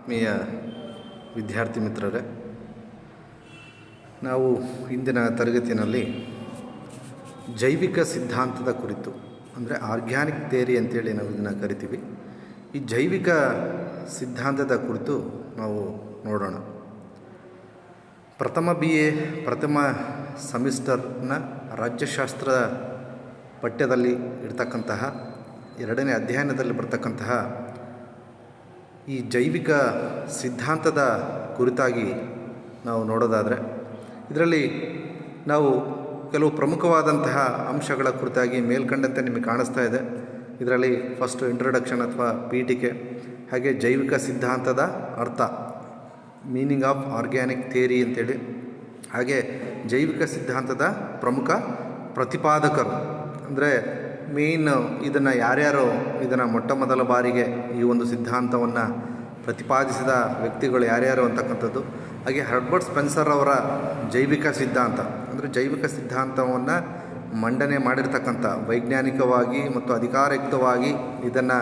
ಆತ್ಮೀಯ ವಿದ್ಯಾರ್ಥಿ ಮಿತ್ರರೇ, ನಾವು ಇಂದಿನ ತರಗತಿಯಲ್ಲಿ ಜೈವಿಕ ಸಿದ್ಧಾಂತದ ಕುರಿತು ಅಂದರೆ ಆರ್ಗ್ಯಾನಿಕ್ ಥಿಯರಿ ಅಂತೇಳಿ ನಾವು ಇದನ್ನು ಕರಿತೀವಿ. ಈ ಜೈವಿಕ ಸಿದ್ಧಾಂತದ ಕುರಿತು ನಾವು ನೋಡೋಣ. ಪ್ರಥಮ BA ಪ್ರಥಮ ಸೆಮಿಸ್ಟರ್ನ ರಾಜ್ಯಶಾಸ್ತ್ರ ಪಠ್ಯದಲ್ಲಿ ಇರ್ತಕ್ಕಂತಹ 2ನೇ ಅಧ್ಯಯನದಲ್ಲಿ ಬರ್ತಕ್ಕಂತಹ ಈ ಜೈವಿಕ ಸಿದ್ಧಾಂತದ ಕುರಿತಾಗಿ ನಾವು ನೋಡೋದಾದರೆ, ಇದರಲ್ಲಿ ನಾವು ಕೆಲವು ಪ್ರಮುಖವಾದಂತಹ ಅಂಶಗಳ ಕುರಿತಾಗಿ ಮೇಲ್ಕಂಡಂತೆ ನಿಮಗೆ ಕಾಣಿಸ್ತಾ ಇದೆ. ಇದರಲ್ಲಿ ಫಸ್ಟು ಇಂಟ್ರೊಡಕ್ಷನ್ ಅಥವಾ ಪೀಠಿಕೆ, ಹಾಗೆ ಜೈವಿಕ ಸಿದ್ಧಾಂತದ ಅರ್ಥ, ಮೀನಿಂಗ್ ಆಫ್ ಆರ್ಗ್ಯಾನಿಕ್ ಥಿಯರಿ ಅಂತೇಳಿ, ಹಾಗೆ ಜೈವಿಕ ಸಿದ್ಧಾಂತದ ಪ್ರಮುಖ ಪ್ರತಿಪಾದಕರು ಅಂದರೆ ಮೇನ್ ಇದನ್ನು ಯಾರ್ಯಾರು ಇದನ್ನು ಮೊಟ್ಟ ಮೊದಲ ಬಾರಿಗೆ ಈ ಒಂದು ಸಿದ್ಧಾಂತವನ್ನು ಪ್ರತಿಪಾದಿಸಿದ ವ್ಯಕ್ತಿಗಳು ಯಾರ್ಯಾರು ಅಂತಕ್ಕಂಥದ್ದು, ಹಾಗೆ ಹರ್ಬರ್ಟ್ ಸ್ಪೆನ್ಸರ್ ಅವರ ಜೈವಿಕ ಸಿದ್ಧಾಂತ ಅಂದರೆ ಜೈವಿಕ ಸಿದ್ಧಾಂತವನ್ನು ಮಂಡನೆ ಮಾಡಿರ್ತಕ್ಕಂಥ, ವೈಜ್ಞಾನಿಕವಾಗಿ ಮತ್ತು ಅಧಿಕಾರಯುಕ್ತವಾಗಿ ಇದನ್ನು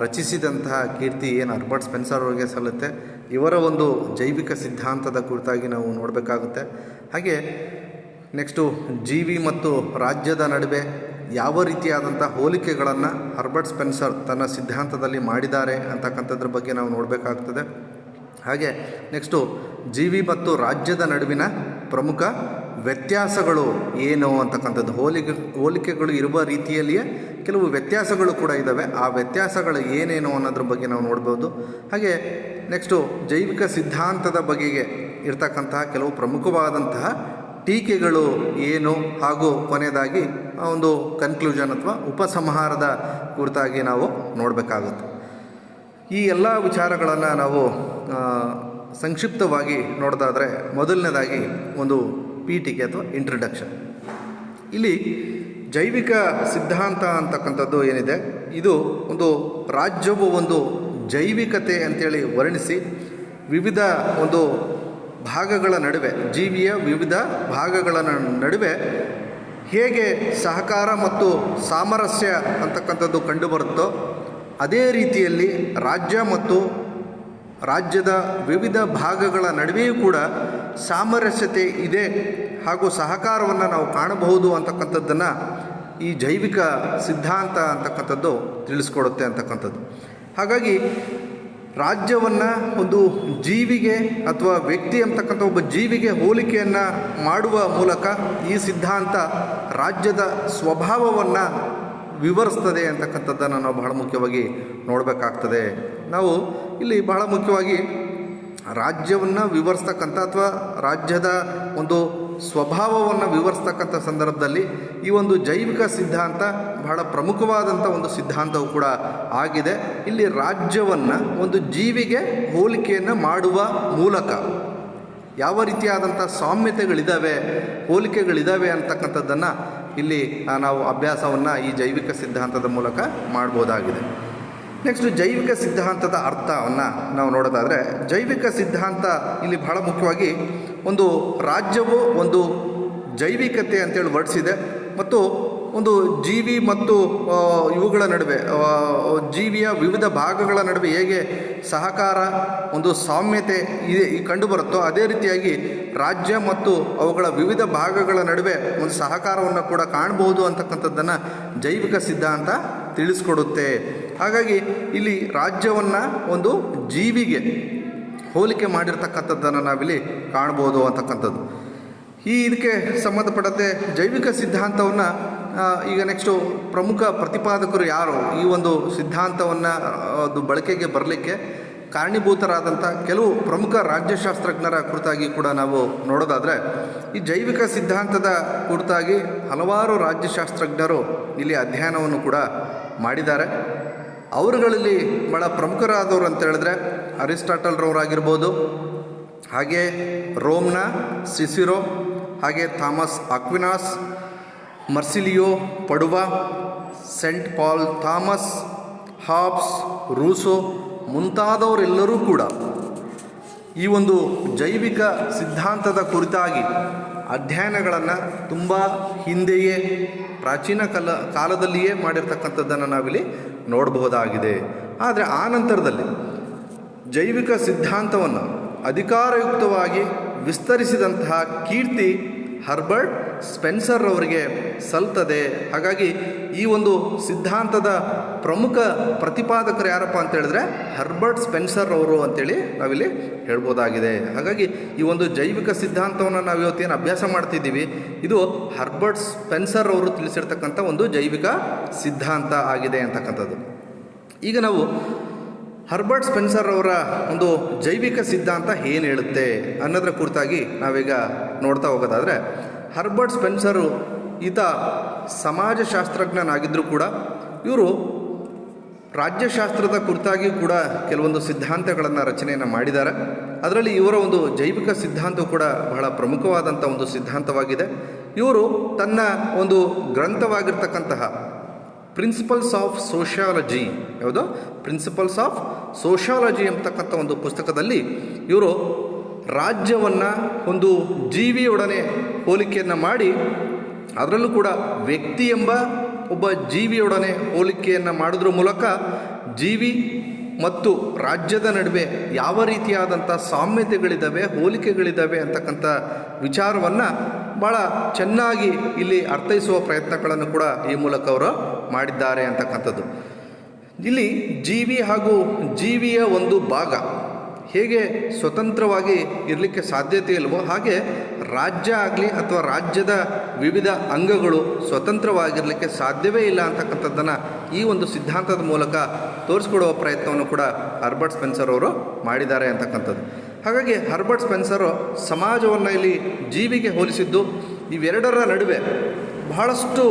ರಚಿಸಿದಂತಹ ಕೀರ್ತಿ ಏನು ಹರ್ಬರ್ಟ್ ಸ್ಪೆನ್ಸರ್ ಅವರಿಗೆ ಸಲ್ಲುತ್ತೆ. ಇವರ ಒಂದು ಜೈವಿಕ ಸಿದ್ಧಾಂತದ ಕುರಿತಾಗಿ ನಾವು ನೋಡಬೇಕಾಗುತ್ತೆ. ಹಾಗೆ ನೆಕ್ಸ್ಟು ಜೀವಿ ಮತ್ತು ರಾಜ್ಯದ ನಡುವೆ ಯಾವ ರೀತಿಯಾದಂಥ ಹೋಲಿಕೆಗಳನ್ನು ಹರ್ಬರ್ಟ್ ಸ್ಪೆನ್ಸರ್ ತನ್ನ ಸಿದ್ಧಾಂತದಲ್ಲಿ ಮಾಡಿದ್ದಾರೆ ಅಂತಕ್ಕಂಥದ್ರ ಬಗ್ಗೆ ನಾವು ನೋಡಬೇಕಾಗ್ತದೆ. ಹಾಗೆ ನೆಕ್ಸ್ಟು ಜೀವಿ ಮತ್ತು ರಾಜ್ಯದ ನಡುವಿನ ಪ್ರಮುಖ ವ್ಯತ್ಯಾಸಗಳು ಏನು ಅಂತಕ್ಕಂಥದ್ದು, ಹೋಲಿಕೆಗಳು ಇರುವ ರೀತಿಯಲ್ಲಿಯೇ ಕೆಲವು ವ್ಯತ್ಯಾಸಗಳು ಕೂಡ ಇದ್ದಾವೆ. ಆ ವ್ಯತ್ಯಾಸಗಳು ಏನೇನು ಅನ್ನೋದ್ರ ಬಗ್ಗೆ ನಾವು ನೋಡ್ಬೋದು. ಹಾಗೆ ನೆಕ್ಸ್ಟು ಜೈವಿಕ ಸಿದ್ಧಾಂತದ ಬಗೆಗೆ ಇರ್ತಕ್ಕಂತಹ ಕೆಲವು ಪ್ರಮುಖವಾದಂತಹ ಟೀಕೆಗಳು ಏನು, ಹಾಗೂ ಕೊನೆಯದಾಗಿ ಒಂದು ಕನ್ಕ್ಲೂಷನ್ ಅಥವಾ ಉಪಸಂಹಾರದ ಕುರಿತಾಗಿ ನಾವು ನೋಡಬೇಕಾಗುತ್ತೆ. ಈ ಎಲ್ಲ ವಿಚಾರಗಳನ್ನು ನಾವು ಸಂಕ್ಷಿಪ್ತವಾಗಿ ನೋಡೋದಾದರೆ, ಮೊದಲನೇದಾಗಿ ಒಂದು ಪೀಠಿಕೆ ಅಥವಾ ಇಂಟ್ರಡಕ್ಷನ್. ಇಲ್ಲಿ ಜೈವಿಕ ಸಿದ್ಧಾಂತ ಅಂತಕ್ಕಂಥದ್ದು ಏನಿದೆ, ಇದು ಒಂದು ರಾಜ್ಯವು ಒಂದು ಜೈವಿಕತೆ ಅಂತೇಳಿ ವರ್ಣಿಸಿ ವಿವಿಧ ಒಂದು ಭಾಗಗಳ ನಡುವೆ, ಜೀವಿಯ ವಿವಿಧ ಭಾಗಗಳ ನಡುವೆ ಹೇಗೆ ಸಹಕಾರ ಮತ್ತು ಸಾಮರಸ್ಯ ಅಂತಕ್ಕಂಥದ್ದು ಕಂಡುಬರುತ್ತೋ, ಅದೇ ರೀತಿಯಲ್ಲಿ ರಾಜ್ಯ ಮತ್ತು ರಾಜ್ಯದ ವಿವಿಧ ಭಾಗಗಳ ನಡುವೆಯೂ ಕೂಡ ಸಾಮರಸ್ಯತೆ ಇದೆ ಹಾಗೂ ಸಹಕಾರವನ್ನು ನಾವು ಕಾಣಬಹುದು ಅಂತಕ್ಕಂಥದ್ದನ್ನು ಈ ಜೈವಿಕ ಸಿದ್ಧಾಂತ ಅಂತಕ್ಕಂಥದ್ದು ತಿಳಿಸ್ಕೊಡುತ್ತೆ ಅಂತಕ್ಕಂಥದ್ದು. ಹಾಗಾಗಿ ರಾಜ್ಯವನ್ನು ಒಂದು ಜೀವಿಗೆ ಅಥವಾ ವ್ಯಕ್ತಿ ಅಂತಕ್ಕಂಥ ಒಬ್ಬ ಜೀವಿಗೆ ಹೋಲಿಕೆಯನ್ನು ಮಾಡುವ ಮೂಲಕ ಈ ಸಿದ್ಧಾಂತ ರಾಜ್ಯದ ಸ್ವಭಾವವನ್ನು ವಿವರಿಸ್ತದೆ ಅಂತಕ್ಕಂಥದ್ದನ್ನು ನಾವು ಬಹಳ ಮುಖ್ಯವಾಗಿ ನೋಡಬೇಕಾಗ್ತದೆ. ನಾವು ಇಲ್ಲಿ ಬಹಳ ಮುಖ್ಯವಾಗಿ ರಾಜ್ಯವನ್ನು ವಿವರಿಸ್ತಕ್ಕಂಥ ಅಥವಾ ರಾಜ್ಯದ ಒಂದು ಸ್ವಭಾವವನ್ನು ವಿವರಿಸ್ತಕ್ಕಂಥ ಸಂದರ್ಭದಲ್ಲಿ ಈ ಒಂದು ಜೈವಿಕ ಸಿದ್ಧಾಂತ ಬಹಳ ಪ್ರಮುಖವಾದಂಥ ಒಂದು ಸಿದ್ಧಾಂತವು ಕೂಡ ಆಗಿದೆ. ಇಲ್ಲಿ ರಾಜ್ಯವನ್ನು ಒಂದು ಜೀವಿಗೆ ಹೋಲಿಕೆಯನ್ನು ಮಾಡುವ ಮೂಲಕ ಯಾವ ರೀತಿಯಾದಂಥ ಸಾಮ್ಯತೆಗಳಿದ್ದಾವೆ, ಹೋಲಿಕೆಗಳಿದ್ದಾವೆ ಅಂತಕ್ಕಂಥದ್ದನ್ನು ಇಲ್ಲಿ ನಾವು ಅಭ್ಯಾಸವನ್ನು ಈ ಜೈವಿಕ ಸಿದ್ಧಾಂತದ ಮೂಲಕ ಮಾಡ್ಬೋದಾಗಿದೆ. ನೆಕ್ಸ್ಟು ಜೈವಿಕ ಸಿದ್ಧಾಂತದ ಅರ್ಥವನ್ನು ನಾವು ನೋಡೋದಾದರೆ, ಜೈವಿಕ ಸಿದ್ಧಾಂತ ಇಲ್ಲಿ ಬಹಳ ಮುಖ್ಯವಾಗಿ ಒಂದು ರಾಜ್ಯವು ಒಂದು ಜೈವಿಕತೆ ಅಂತೇಳಿ ವರ್ಣಿಸಿದೆ ಮತ್ತು ಒಂದು ಜೀವಿ ಮತ್ತು ಇವುಗಳ ನಡುವೆ, ಜೀವಿಯ ವಿವಿಧ ಭಾಗಗಳ ನಡುವೆ ಹೇಗೆ ಸಹಕಾರ, ಒಂದು ಸಾಮ್ಯತೆ ಕಂಡುಬರುತ್ತೋ, ಅದೇ ರೀತಿಯಾಗಿ ರಾಜ್ಯ ಮತ್ತು ಅವುಗಳ ವಿವಿಧ ಭಾಗಗಳ ನಡುವೆ ಒಂದು ಸಹಕಾರವನ್ನು ಕೂಡ ಕಾಣಬಹುದು ಅಂತಕ್ಕಂಥದ್ದನ್ನು ಜೈವಿಕ ಸಿದ್ಧಾಂತ ತಿಳಿಸ್ಕೊಡುತ್ತೆ. ಹಾಗಾಗಿ ಇಲ್ಲಿ ರಾಜ್ಯವನ್ನು ಒಂದು ಜೀವಿಗೆ ಹೋಲಿಕೆ ಮಾಡಿರ್ತಕ್ಕಂಥದ್ದನ್ನು ನಾವಿಲ್ಲಿ ಕಾಣ್ಬೋದು ಅಂತಕ್ಕಂಥದ್ದು. ಇದಕ್ಕೆ ಸಂಬಂಧಪಟ್ಟಂತೆ ಜೈವಿಕ ಸಿದ್ಧಾಂತವನ್ನು ಈಗ ನೆಕ್ಸ್ಟು ಪ್ರಮುಖ ಪ್ರತಿಪಾದಕರು ಯಾರು, ಈ ಒಂದು ಸಿದ್ಧಾಂತವನ್ನು ಅದು ಬಳಕೆಗೆ ಬರಲಿಕ್ಕೆ ಕಾರಣೀಭೂತರಾದಂಥ ಕೆಲವು ಪ್ರಮುಖ ರಾಜ್ಯಶಾಸ್ತ್ರಜ್ಞರ ಕುರಿತಾಗಿ ಕೂಡ ನಾವು ನೋಡೋದಾದರೆ, ಈ ಜೈವಿಕ ಸಿದ್ಧಾಂತದ ಕುರಿತಾಗಿ ಹಲವಾರು ರಾಜ್ಯಶಾಸ್ತ್ರಜ್ಞರು ಇಲ್ಲಿ ಅಧ್ಯಯನವನ್ನು ಕೂಡ ಮಾಡಿದ್ದಾರೆ. ಅವರುಗಳಲ್ಲಿ ಬಹಳ ಪ್ರಮುಖರಾದವರು ಅಂತ ಹೇಳಿದ್ರೆ ಅರಿಸ್ಟಾಟಲ್ರವರಾಗಿರ್ಬೋದು, ಹಾಗೆ ರೋಮ್ನ ಸಿಸಿರೋ, ಹಾಗೆ Thomas Aquinas, Marsilio Padua, Saint Paul Thomas, Hobbes, Rousseau ಮುಂತಾದವರೆಲ್ಲರೂ ಕೂಡ ಈ ಒಂದು ಜೈವಿಕ ಸಿದ್ಧಾಂತದ ಕುರಿತಾಗಿ ಅಧ್ಯಯನಗಳನ್ನು ತುಂಬ ಹಿಂದೆಯೇ ಪ್ರಾಚೀನ ಕಾಲದಲ್ಲಿಯೇ ಮಾಡಿರ್ತಕ್ಕಂಥದ್ದನ್ನು ನಾವಿಲ್ಲಿ ನೋಡಬಹುದಾಗಿದೆ. ಆದರೆ ಆ ನಂತರದಲ್ಲಿ ಜೈವಿಕ ಸಿದ್ಧಾಂತವನ್ನು ಅಧಿಕಾರಯುಕ್ತವಾಗಿ ವಿಸ್ತರಿಸಿದಂತಹ ಕೀರ್ತಿ ಹರ್ಬರ್ಟ್ ಸ್ಪೆನ್ಸರ್ ಅವರಿಗೆ ಸಲ್ತದೆ. ಹಾಗಾಗಿ ಈ ಒಂದು ಸಿದ್ಧಾಂತದ ಪ್ರಮುಖ ಪ್ರತಿಪಾದಕರು ಯಾರಪ್ಪ ಅಂತ ಹೇಳಿದ್ರೆ ಹರ್ಬರ್ಟ್ ಸ್ಪೆನ್ಸರ್ ಅವರು ಅಂತೇಳಿ ನಾವಿಲ್ಲಿ ಹೇಳ್ಬೋದಾಗಿದೆ. ಹಾಗಾಗಿ ಈ ಒಂದು ಜೈವಿಕ ಸಿದ್ಧಾಂತವನ್ನು ನಾವು ಇವತ್ತೇನು ಅಭ್ಯಾಸ ಮಾಡ್ತಿದ್ದೀವಿ, ಇದು ಹರ್ಬರ್ಟ್ ಸ್ಪೆನ್ಸರ್ ಅವರು ತಿಳಿಸಿರ್ತಕ್ಕಂಥ ಒಂದು ಜೈವಿಕ ಸಿದ್ಧಾಂತ ಆಗಿದೆ ಅಂತಕ್ಕಂಥದ್ದು. ಈಗ ನಾವು ಹರ್ಬರ್ಟ್ ಸ್ಪೆನ್ಸರ್ ಅವರ ಒಂದು ಜೈವಿಕ ಸಿದ್ಧಾಂತ ಏನು ಹೇಳುತ್ತೆ ಅನ್ನೋದರ ಕುರಿತಾಗಿ ನಾವೀಗ ನೋಡ್ತಾ ಹೋಗೋದಾದರೆ, ಹರ್ಬರ್ಟ್ ಸ್ಪೆನ್ಸರು ಈತ ಸಮಾಜಶಾಸ್ತ್ರಜ್ಞನಾಗಿದ್ದರೂ ಕೂಡ ಇವರು ರಾಜ್ಯಶಾಸ್ತ್ರದ ಕುರಿತಾಗಿ ಕೂಡ ಕೆಲವೊಂದು ಸಿದ್ಧಾಂತಗಳನ್ನು ರಚನೆಯನ್ನು ಮಾಡಿದ್ದಾರೆ. ಅದರಲ್ಲಿ ಇವರ ಒಂದು ಜೈವಿಕ ಸಿದ್ಧಾಂತವು ಕೂಡ ಬಹಳ ಪ್ರಮುಖವಾದಂಥ ಒಂದು ಸಿದ್ಧಾಂತವಾಗಿದೆ. ಇವರು ತನ್ನ ಒಂದು ಗ್ರಂಥವಾಗಿರ್ತಕ್ಕಂತಹ ಪ್ರಿನ್ಸಿಪಲ್ಸ್ ಆಫ್ ಸೋಷಿಯಾಲಜಿ, ಯಾವುದು ಪ್ರಿನ್ಸಿಪಲ್ಸ್ ಆಫ್ ಸೋಷಿಯಾಲಜಿ ಎಂಬತಕ್ಕಂಥ ಒಂದು ಪುಸ್ತಕದಲ್ಲಿ ಇವರು ರಾಜ್ಯವನ್ನು ಒಂದು ಜೀವಿಯೊಡನೆ ಹೋಲಿಕೆಯನ್ನು ಮಾಡಿ, ಅದರಲ್ಲೂ ಕೂಡ ವ್ಯಕ್ತಿ ಎಂಬ ಒಬ್ಬ ಜೀವಿಯೊಡನೆ ಹೋಲಿಕೆಯನ್ನು ಮಾಡೋದ್ರ ಮೂಲಕ ಜೀವಿ ಮತ್ತು ರಾಜ್ಯದ ನಡುವೆ ಯಾವ ರೀತಿಯಾದಂಥ ಸಾಮ್ಯತೆಗಳಿದ್ದಾವೆ, ಹೋಲಿಕೆಗಳಿದ್ದಾವೆ ಅಂತಕ್ಕಂಥ ವಿಚಾರವನ್ನು ಭಾಳ ಚೆನ್ನಾಗಿ ಇಲ್ಲಿ ಅರ್ಥೈಸುವ ಪ್ರಯತ್ನಗಳನ್ನು ಕೂಡ ಈ ಮೂಲಕ ಅವರು ಮಾಡಿದ್ದಾರೆ ಅಂತಕ್ಕಂಥದ್ದು. ಇಲ್ಲಿ ಜೀವಿ ಹಾಗೂ ಜೀವಿಯ ಒಂದು ಭಾಗ ಹೇಗೆ ಸ್ವತಂತ್ರವಾಗಿ ಇರಲಿಕ್ಕೆ ಸಾಧ್ಯತೆ ಇಲ್ವೋ, ಹಾಗೆ ರಾಜ್ಯ ಆಗಲಿ ಅಥವಾ ರಾಜ್ಯದ ವಿವಿಧ ಅಂಗಗಳು ಸ್ವತಂತ್ರವಾಗಿರಲಿಕ್ಕೆ ಸಾಧ್ಯವೇ ಇಲ್ಲ ಅಂತಕ್ಕಂಥದ್ದನ್ನು ಈ ಒಂದು ಸಿದ್ಧಾಂತದ ಮೂಲಕ ತೋರಿಸ್ಕೊಡುವ ಪ್ರಯತ್ನವನ್ನು ಕೂಡ ಹರ್ಬರ್ಟ್ ಸ್ಪೆನ್ಸರ್ ಅವರು ಮಾಡಿದ್ದಾರೆ ಅಂತಕ್ಕಂಥದ್ದು. ಹಾಗಾಗಿ ಹರ್ಬರ್ಟ್ ಸ್ಪೆನ್ಸರು ಸಮಾಜವನ್ನು ಇಲ್ಲಿ ಜೀವಿಗೆ ಹೋಲಿಸಿದ್ದು ಇವೆರಡರ ನಡುವೆ ಬಹಳಷ್ಟು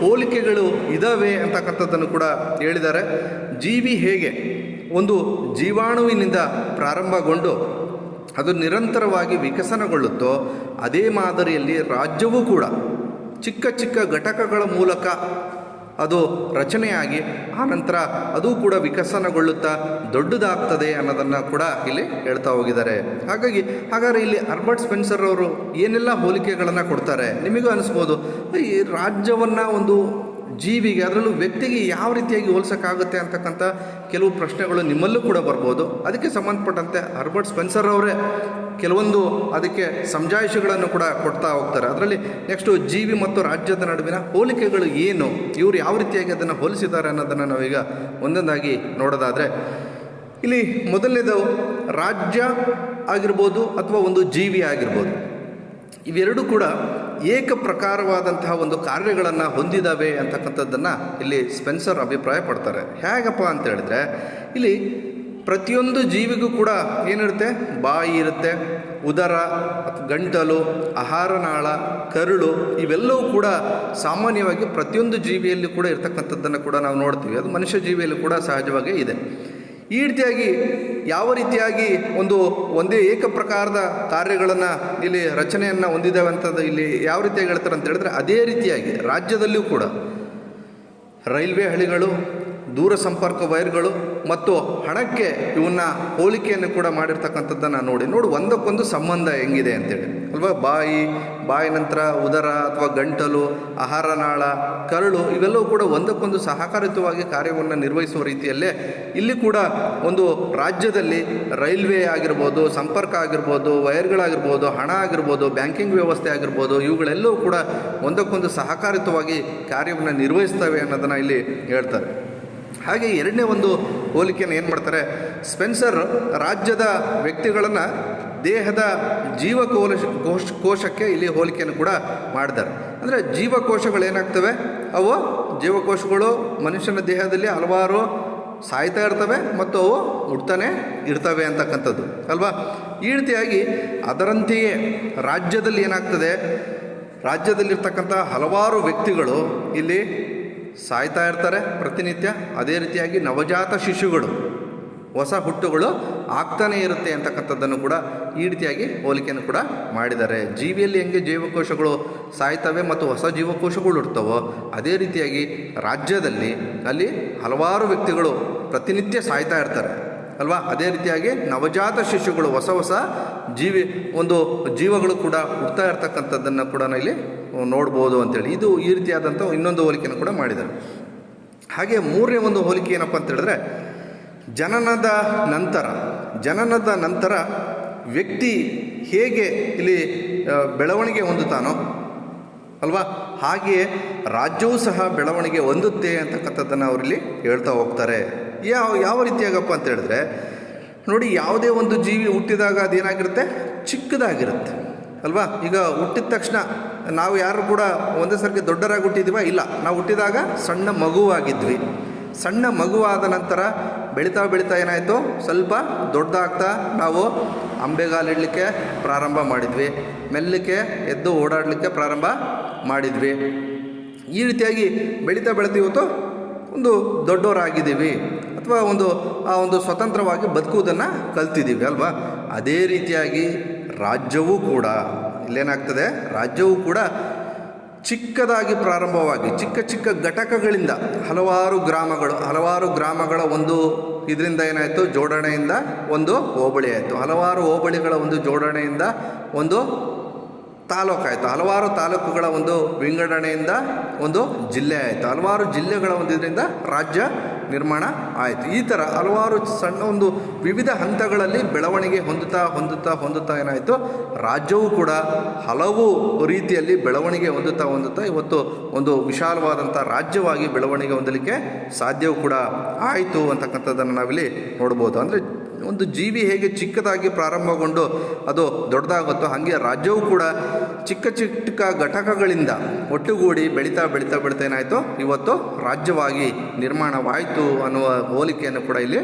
ಹೋಲಿಕೆಗಳು ಇದ್ದಾವೆ ಅಂತಕ್ಕಂಥದ್ದನ್ನು ಕೂಡ ಹೇಳಿದ್ದಾರೆ. ಜೀವಿ ಹೇಗೆ ಒಂದು ಜೀವಾಣುವಿನಿಂದ ಪ್ರಾರಂಭಗೊಂಡು ಅದು ನಿರಂತರವಾಗಿ ವಿಕಸನಗೊಳ್ಳುತ್ತೋ, ಅದೇ ಮಾದರಿಯಲ್ಲಿ ರಾಜ್ಯವೂ ಕೂಡ ಚಿಕ್ಕ ಚಿಕ್ಕ ಘಟಕಗಳ ಮೂಲಕ ಅದು ರಚನೆಯಾಗಿ ಆನಂತರ ಅದು ಕೂಡ ವಿಕಸನಗೊಳ್ಳುತ್ತಾ ದೊಡ್ಡದಾಗ್ತದೆ ಅನ್ನೋದನ್ನು ಕೂಡ ಇಲ್ಲಿ ಹೇಳ್ತಾ ಹೋಗಿದ್ದಾರೆ. ಹಾಗಾದರೆ ಇಲ್ಲಿ ಹರ್ಬರ್ಟ್ ಸ್ಪೆನ್ಸರ್ ಅವರು ಏನೆಲ್ಲ ಹೋಲಿಕೆಗಳನ್ನು ಕೊಡ್ತಾರೆ, ನಿಮಗೂ ಅನಿಸ್ಬೋದು ಈ ರಾಜ್ಯವನ್ನು ಒಂದು ಜೀವಿಗೆ, ಅದರಲ್ಲೂ ವ್ಯಕ್ತಿಗೆ ಯಾವ ರೀತಿಯಾಗಿ ಹೋಲಿಸೋಕ್ಕಾಗುತ್ತೆ ಅಂತಕ್ಕಂಥ ಕೆಲವು ಪ್ರಶ್ನೆಗಳು ನಿಮ್ಮಲ್ಲೂ ಕೂಡ ಬರ್ಬೋದು. ಅದಕ್ಕೆ ಸಂಬಂಧಪಟ್ಟಂತೆ ಹರ್ಬರ್ಟ್ ಸ್ಪೆನ್ಸರ್ ಅವರೇ ಕೆಲವೊಂದು ಅದಕ್ಕೆ ಸಮಜಾಯಿಷಿಗಳನ್ನು ಕೂಡ ಕೊಡ್ತಾ ಹೋಗ್ತಾರೆ. ಅದರಲ್ಲಿ ನೆಕ್ಸ್ಟು ಜೀವಿ ಮತ್ತು ರಾಜ್ಯದ ನಡುವಿನ ಹೋಲಿಕೆಗಳು ಏನು, ಇವರು ಯಾವ ರೀತಿಯಾಗಿ ಅದನ್ನು ಹೋಲಿಸಿದ್ದಾರೆ ಅನ್ನೋದನ್ನು ನಾವೀಗ ಒಂದೊಂದಾಗಿ ನೋಡೋದಾದರೆ, ಇಲ್ಲಿ ಮೊದಲನೇದು ರಾಜ್ಯ ಆಗಿರ್ಬೋದು ಅಥವಾ ಒಂದು ಜೀವಿ ಆಗಿರ್ಬೋದು, ಇವೆರಡೂ ಕೂಡ ಏಕ ಪ್ರಕಾರವಾದಂತಹ ಒಂದು ಕಾರ್ಯಗಳನ್ನು ಹೊಂದಿದ್ದಾವೆ ಅಂತಕ್ಕಂಥದ್ದನ್ನು ಇಲ್ಲಿ ಸ್ಪೆನ್ಸರ್ ಅಭಿಪ್ರಾಯ ಪಡ್ತಾರೆ. ಹೇಗಪ್ಪ ಅಂತ ಹೇಳಿದ್ರೆ, ಇಲ್ಲಿ ಪ್ರತಿಯೊಂದು ಜೀವಿಗೂ ಕೂಡ ಏನಿರುತ್ತೆ, ಬಾಯಿ ಇರುತ್ತೆ, ಉದರ ಅಥವಾ ಗಂಟಲು, ಆಹಾರನಾಳ, ಕರುಳು, ಇವೆಲ್ಲವೂ ಕೂಡ ಸಾಮಾನ್ಯವಾಗಿ ಪ್ರತಿಯೊಂದು ಜೀವಿಯಲ್ಲಿ ಕೂಡ ಇರ್ತಕ್ಕಂಥದ್ದನ್ನು ಕೂಡ ನಾವು ನೋಡ್ತೀವಿ. ಅದು ಮನುಷ್ಯ ಜೀವಿಯಲ್ಲಿ ಕೂಡ ಸಹಜವಾಗಿ ಇದೆ. ಈ ರೀತಿಯಾಗಿ ಯಾವ ರೀತಿಯಾಗಿ ಒಂದೇ ಏಕ ಪ್ರಕಾರದ ಕಾರ್ಯಗಳನ್ನು ಇಲ್ಲಿ ರಚನೆಯನ್ನು ಹೊಂದಿದ್ದಾವೆ ಅಂತದ್ದು ಇಲ್ಲಿ ಯಾವ ರೀತಿಯಾಗಿ ಹೇಳ್ತಾರೆ ಅಂತ ಹೇಳಿದ್ರೆ, ಅದೇ ರೀತಿಯಾಗಿ ರಾಜ್ಯದಲ್ಲಿಯೂ ಕೂಡ ರೈಲ್ವೆ ಹಳಿಗಳು, ದೂರ ಸಂಪರ್ಕ ವೈರ್ಗಳು ಮತ್ತು ಹಣಕ್ಕೆ ಇವನ್ನ ಹೋಲಿಕೆಯನ್ನು ಕೂಡ ಮಾಡಿರ್ತಕ್ಕಂಥದ್ದನ್ನು ನೋಡಿ ಒಂದಕ್ಕೊಂದು ಸಂಬಂಧ ಹೆಂಗಿದೆ ಅಂತೇಳಿ ಅಲ್ವಾ. ಬಾಯಿ ನಂತರ ಉದರ ಅಥವಾ ಗಂಟಲು, ಆಹಾರನಾಳ, ಕರುಳು ಇವೆಲ್ಲವೂ ಕೂಡ ಒಂದಕ್ಕೊಂದು ಸಹಕಾರಿತವಾಗಿ ಕಾರ್ಯವನ್ನು ನಿರ್ವಹಿಸುವ ರೀತಿಯಲ್ಲೇ ಇಲ್ಲಿ ಕೂಡ ಒಂದು ರಾಜ್ಯದಲ್ಲಿ ರೈಲ್ವೆ ಆಗಿರ್ಬೋದು, ಸಂಪರ್ಕ ಆಗಿರ್ಬೋದು, ವೈರ್ಗಳಾಗಿರ್ಬೋದು, ಹಣ ಆಗಿರ್ಬೋದು, ಬ್ಯಾಂಕಿಂಗ್ ವ್ಯವಸ್ಥೆ ಆಗಿರ್ಬೋದು, ಇವುಗಳೆಲ್ಲವೂ ಕೂಡ ಒಂದಕ್ಕೊಂದು ಸಹಕಾರಿತವಾಗಿ ಕಾರ್ಯವನ್ನು ನಿರ್ವಹಿಸ್ತವೆ ಅನ್ನೋದನ್ನು ಇಲ್ಲಿ ಹೇಳ್ತಾರೆ. ಹಾಗೆ ಎರಡನೇ ಒಂದು ಹೋಲಿಕೆಯನ್ನು ಏನು ಮಾಡ್ತಾರೆ ಸ್ಪೆನ್ಸರ್, ರಾಜ್ಯದ ವ್ಯಕ್ತಿಗಳನ್ನು ದೇಹದ ಜೀವಕೋಶಕ್ಕೆ ಇಲ್ಲಿ ಹೋಲಿಕೆಯನ್ನು ಕೂಡ ಮಾಡಿದ್ದಾರೆ. ಅಂದರೆ ಜೀವಕೋಶಗಳೇನಾಗ್ತವೆ, ಅವು ಜೀವಕೋಶಗಳು ಮನುಷ್ಯನ ದೇಹದಲ್ಲಿ ಹಲವಾರು ಸಾಯ್ತಾ ಇರ್ತವೆ ಮತ್ತು ಅವು ಹುಡ್ತಾನೆ ಇರ್ತವೆ ಅಂತಕ್ಕಂಥದ್ದು ಅಲ್ವಾ. ಈ ರೀತಿಯಾಗಿ ಅದರಂತೆಯೇ ರಾಜ್ಯದಲ್ಲಿ ಏನಾಗ್ತದೆ, ರಾಜ್ಯದಲ್ಲಿರ್ತಕ್ಕಂಥ ಹಲವಾರು ವ್ಯಕ್ತಿಗಳು ಇಲ್ಲಿ ಸಾಯ್ತಾ ಇರ್ತಾರೆ ಪ್ರತಿನಿತ್ಯ. ಅದೇ ರೀತಿಯಾಗಿ ನವಜಾತ ಶಿಶುಗಳು, ಹೊಸ ಹುಟ್ಟುಗಳು ಆಗ್ತಾನೇ ಇರುತ್ತೆ ಅಂತಕ್ಕಂಥದ್ದನ್ನು ಕೂಡ ಈ ರೀತಿಯಾಗಿ ಹೋಲಿಕೆಯನ್ನು ಕೂಡ ಮಾಡಿದ್ದಾರೆ. ಜೀವಿಯಲ್ಲಿ ಹೆಂಗೆ ಜೀವಕೋಶಗಳು ಸಾಯ್ತವೆ ಮತ್ತು ಹೊಸ ಜೀವಕೋಶಗಳು ಹುಡ್ತವೋ, ಅದೇ ರೀತಿಯಾಗಿ ರಾಜ್ಯದಲ್ಲಿ ಅಲ್ಲಿ ಹಲವಾರು ವ್ಯಕ್ತಿಗಳು ಪ್ರತಿನಿತ್ಯ ಸಾಯ್ತಾ ಇರ್ತಾರೆ ಅಲ್ವಾ. ಅದೇ ರೀತಿಯಾಗಿ ನವಜಾತ ಶಿಶುಗಳು, ಹೊಸ ಜೀವಗಳು ಕೂಡ ಹುಡ್ತಾ ಇರ್ತಕ್ಕಂಥದ್ದನ್ನು ಕೂಡ ಇಲ್ಲಿ ನೋಡ್ಬೋದು ಅಂತೇಳಿ ಇದು ಈ ರೀತಿಯಾದಂಥ ಇನ್ನೊಂದು ಹೋಲಿಕೆಯನ್ನು ಕೂಡ ಮಾಡಿದ್ದಾರೆ. ಹಾಗೆ ಮೂರನೇ ಒಂದು ಹೋಲಿಕೆ ಏನಪ್ಪ ಅಂತ ಹೇಳಿದ್ರೆ, ಜನನದ ನಂತರ ಜನನದ ನಂತರ ವ್ಯಕ್ತಿ ಹೇಗೆ ಇಲ್ಲಿ ಬೆಳವಣಿಗೆ ಹೊಂದುತ್ತಾನೋ ಅಲ್ವಾ, ಹಾಗೆಯೇ ರಾಜ್ಯವೂ ಸಹ ಬೆಳವಣಿಗೆ ಹೊಂದುತ್ತೆ ಅಂತಕ್ಕಂಥದ್ದನ್ನು ಅವರಲ್ಲಿ ಹೇಳ್ತಾ ಹೋಗ್ತಾರೆ. ಯಾವ ರೀತಿಯಾಗಪ್ಪ ಅಂತ ಹೇಳಿದ್ರೆ ನೋಡಿ, ಯಾವುದೇ ಒಂದು ಜೀವಿ ಹುಟ್ಟಿದಾಗ ಅದೇನಾಗಿರುತ್ತೆ, ಚಿಕ್ಕದಾಗಿರುತ್ತೆ ಅಲ್ವಾ. ಈಗ ಹುಟ್ಟಿದ ತಕ್ಷಣ ನಾವು ಯಾರು ಕೂಡ ಒಂದೇ ಸರ್ತಿ ದೊಡ್ಡರಾಗಿ ಹುಟ್ಟಿದ್ದೀವ? ಇಲ್ಲ, ನಾವು ಹುಟ್ಟಿದಾಗ ಸಣ್ಣ ಮಗುವಾಗಿದ್ವಿ. ಸಣ್ಣ ಮಗುವಾದ ನಂತರ ಬೆಳೀತಾ ಬೆಳೀತಾ ಏನಾಯಿತು, ಸ್ವಲ್ಪ ದೊಡ್ಡದಾಗ್ತಾ ನಾವು ಅಂಬೆಗಾಲಿಡಲಿಕ್ಕೆ ಪ್ರಾರಂಭ ಮಾಡಿದ್ವಿ, ಮೆಲ್ಲಕ್ಕೆ ಎದ್ದು ಓಡಾಡಲಿಕ್ಕೆ ಪ್ರಾರಂಭ ಮಾಡಿದ್ವಿ. ಈ ರೀತಿಯಾಗಿ ಬೆಳೀತಾ ಇವತ್ತು ಒಂದು ದೊಡ್ಡವರಾಗಿದ್ದೀವಿ, ಅಥವಾ ಒಂದು ಸ್ವತಂತ್ರವಾಗಿ ಬದುಕುವುದನ್ನು ಕಲ್ತಿದ್ದೀವಿ ಅಲ್ವಾ. ಅದೇ ರೀತಿಯಾಗಿ ರಾಜ್ಯವೂ ಕೂಡ ಇಲ್ಲೇನಾಗ್ತದೆ, ರಾಜ್ಯವೂ ಕೂಡ ಚಿಕ್ಕದಾಗಿ ಪ್ರಾರಂಭವಾಗಿ ಚಿಕ್ಕ ಚಿಕ್ಕ ಘಟಕಗಳಿಂದ ಹಲವಾರು ಗ್ರಾಮಗಳ ಒಂದು ಇದರಿಂದ ಏನಾಯಿತು, ಜೋಡಣೆಯಿಂದ ಒಂದು ಹೋಬಳಿ ಆಯಿತು. ಹಲವಾರು ಹೋಬಳಿಗಳ ಒಂದು ಜೋಡಣೆಯಿಂದ ಒಂದು ತಾಲೂಕಾಯಿತು. ಹಲವಾರು ತಾಲೂಕುಗಳ ಒಂದು ವಿಂಗಡಣೆಯಿಂದ ಒಂದು ಜಿಲ್ಲೆ ಆಯಿತು. ಹಲವಾರು ಜಿಲ್ಲೆಗಳ ಒಂದು ಇದರಿಂದ ರಾಜ್ಯ ನಿರ್ಮಾಣ ಆಯಿತು. ಈ ಥರ ಹಲವಾರು ಸಣ್ಣ ಒಂದು ವಿವಿಧ ಹಂತಗಳಲ್ಲಿ ಬೆಳವಣಿಗೆ ಹೊಂದುತ್ತಾ ಏನಾಯಿತು, ರಾಜ್ಯವೂ ಕೂಡ ಹಲವು ರೀತಿಯಲ್ಲಿ ಬೆಳವಣಿಗೆ ಹೊಂದುತ್ತಾ ಇವತ್ತು ಒಂದು ವಿಶಾಲವಾದಂಥ ರಾಜ್ಯವಾಗಿ ಬೆಳವಣಿಗೆ ಹೊಂದಲಿಕ್ಕೆ ಸಾಧ್ಯವೂ ಕೂಡ ಆಯಿತು ಅಂತಕ್ಕಂಥದ್ದನ್ನು ನಾವಿಲ್ಲಿ ನೋಡ್ಬೋದು. ಅಂದರೆ ಒಂದು ಜೀವಿ ಹೇಗೆ ಚಿಕ್ಕದಾಗಿ ಪ್ರಾರಂಭಗೊಂಡು ಅದು ದೊಡ್ಡದಾಗುತ್ತೋ ಹಾಗೆ ರಾಜ್ಯವೂ ಕೂಡ ಚಿಕ್ಕ ಚಿಕ್ಕ ಘಟಕಗಳಿಂದ ಒಟ್ಟುಗೂಡಿ ಬೆಳೀತಾ ಏನಾಯಿತು, ಇವತ್ತು ರಾಜ್ಯವಾಗಿ ನಿರ್ಮಾಣವಾಯಿತು ಅನ್ನುವ ಹೋಲಿಕೆಯನ್ನು ಕೂಡ ಇಲ್ಲಿ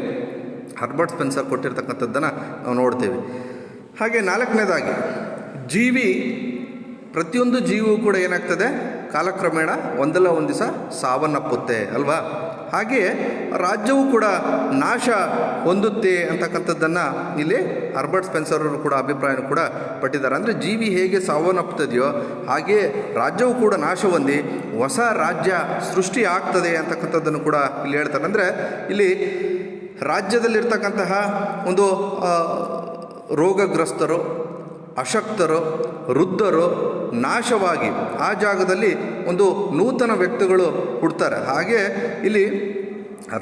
ಹರ್ಬರ್ಟ್ ಸ್ಪೆನ್ಸರ್ ಕೊಟ್ಟಿರ್ತಕ್ಕಂಥದ್ದನ್ನು ನಾವು ನೋಡ್ತೀವಿ. ಹಾಗೆ ನಾಲ್ಕನೇದಾಗಿ, ಪ್ರತಿಯೊಂದು ಜೀವಿಯೂ ಕೂಡ ಏನಾಗ್ತದೆ, ಕಾಲಕ್ರಮೇಣ ಒಂದಲ್ಲ ಒಂದು ದಿವಸ ಸಾವನ್ನಪ್ಪುತ್ತೆ ಅಲ್ವಾ. ಹಾಗೆಯೇ ರಾಜ್ಯವೂ ಕೂಡ ನಾಶ ಹೊಂದುತ್ತೆ ಅಂತಕ್ಕಂಥದ್ದನ್ನು ಇಲ್ಲಿ ಹರ್ಬರ್ಟ್ ಸ್ಪೆನ್ಸರ್ ಅವರು ಕೂಡ ಅಭಿಪ್ರಾಯನೂ ಕೂಡ ಪಟ್ಟಿದ್ದಾರೆ. ಅಂದರೆ ಜೀವಿ ಹೇಗೆ ಸಾವನ್ನಪ್ಪುತ್ತದೆಯೋ ಹಾಗೆಯೇ ರಾಜ್ಯವೂ ಕೂಡ ನಾಶ ಹೊಂದಿ ಹೊಸ ರಾಜ್ಯ ಸೃಷ್ಟಿ ಆಗ್ತದೆ ಅಂತಕ್ಕಂಥದ್ದನ್ನು ಕೂಡ ಇಲ್ಲಿ ಹೇಳ್ತಾರೆ. ಅಂದರೆ ಇಲ್ಲಿ ರಾಜ್ಯದಲ್ಲಿರ್ತಕ್ಕಂತಹ ಒಂದು ರೋಗಗ್ರಸ್ತರು, ಅಶಕ್ತರು, ವೃದ್ಧರು ನಾಶವಾಗಿ ಆ ಜಾಗದಲ್ಲಿ ಒಂದು ನೂತನ ವ್ಯಕ್ತಿಗಳು ಹುಡ್ತಾರೆ. ಹಾಗೆ ಇಲ್ಲಿ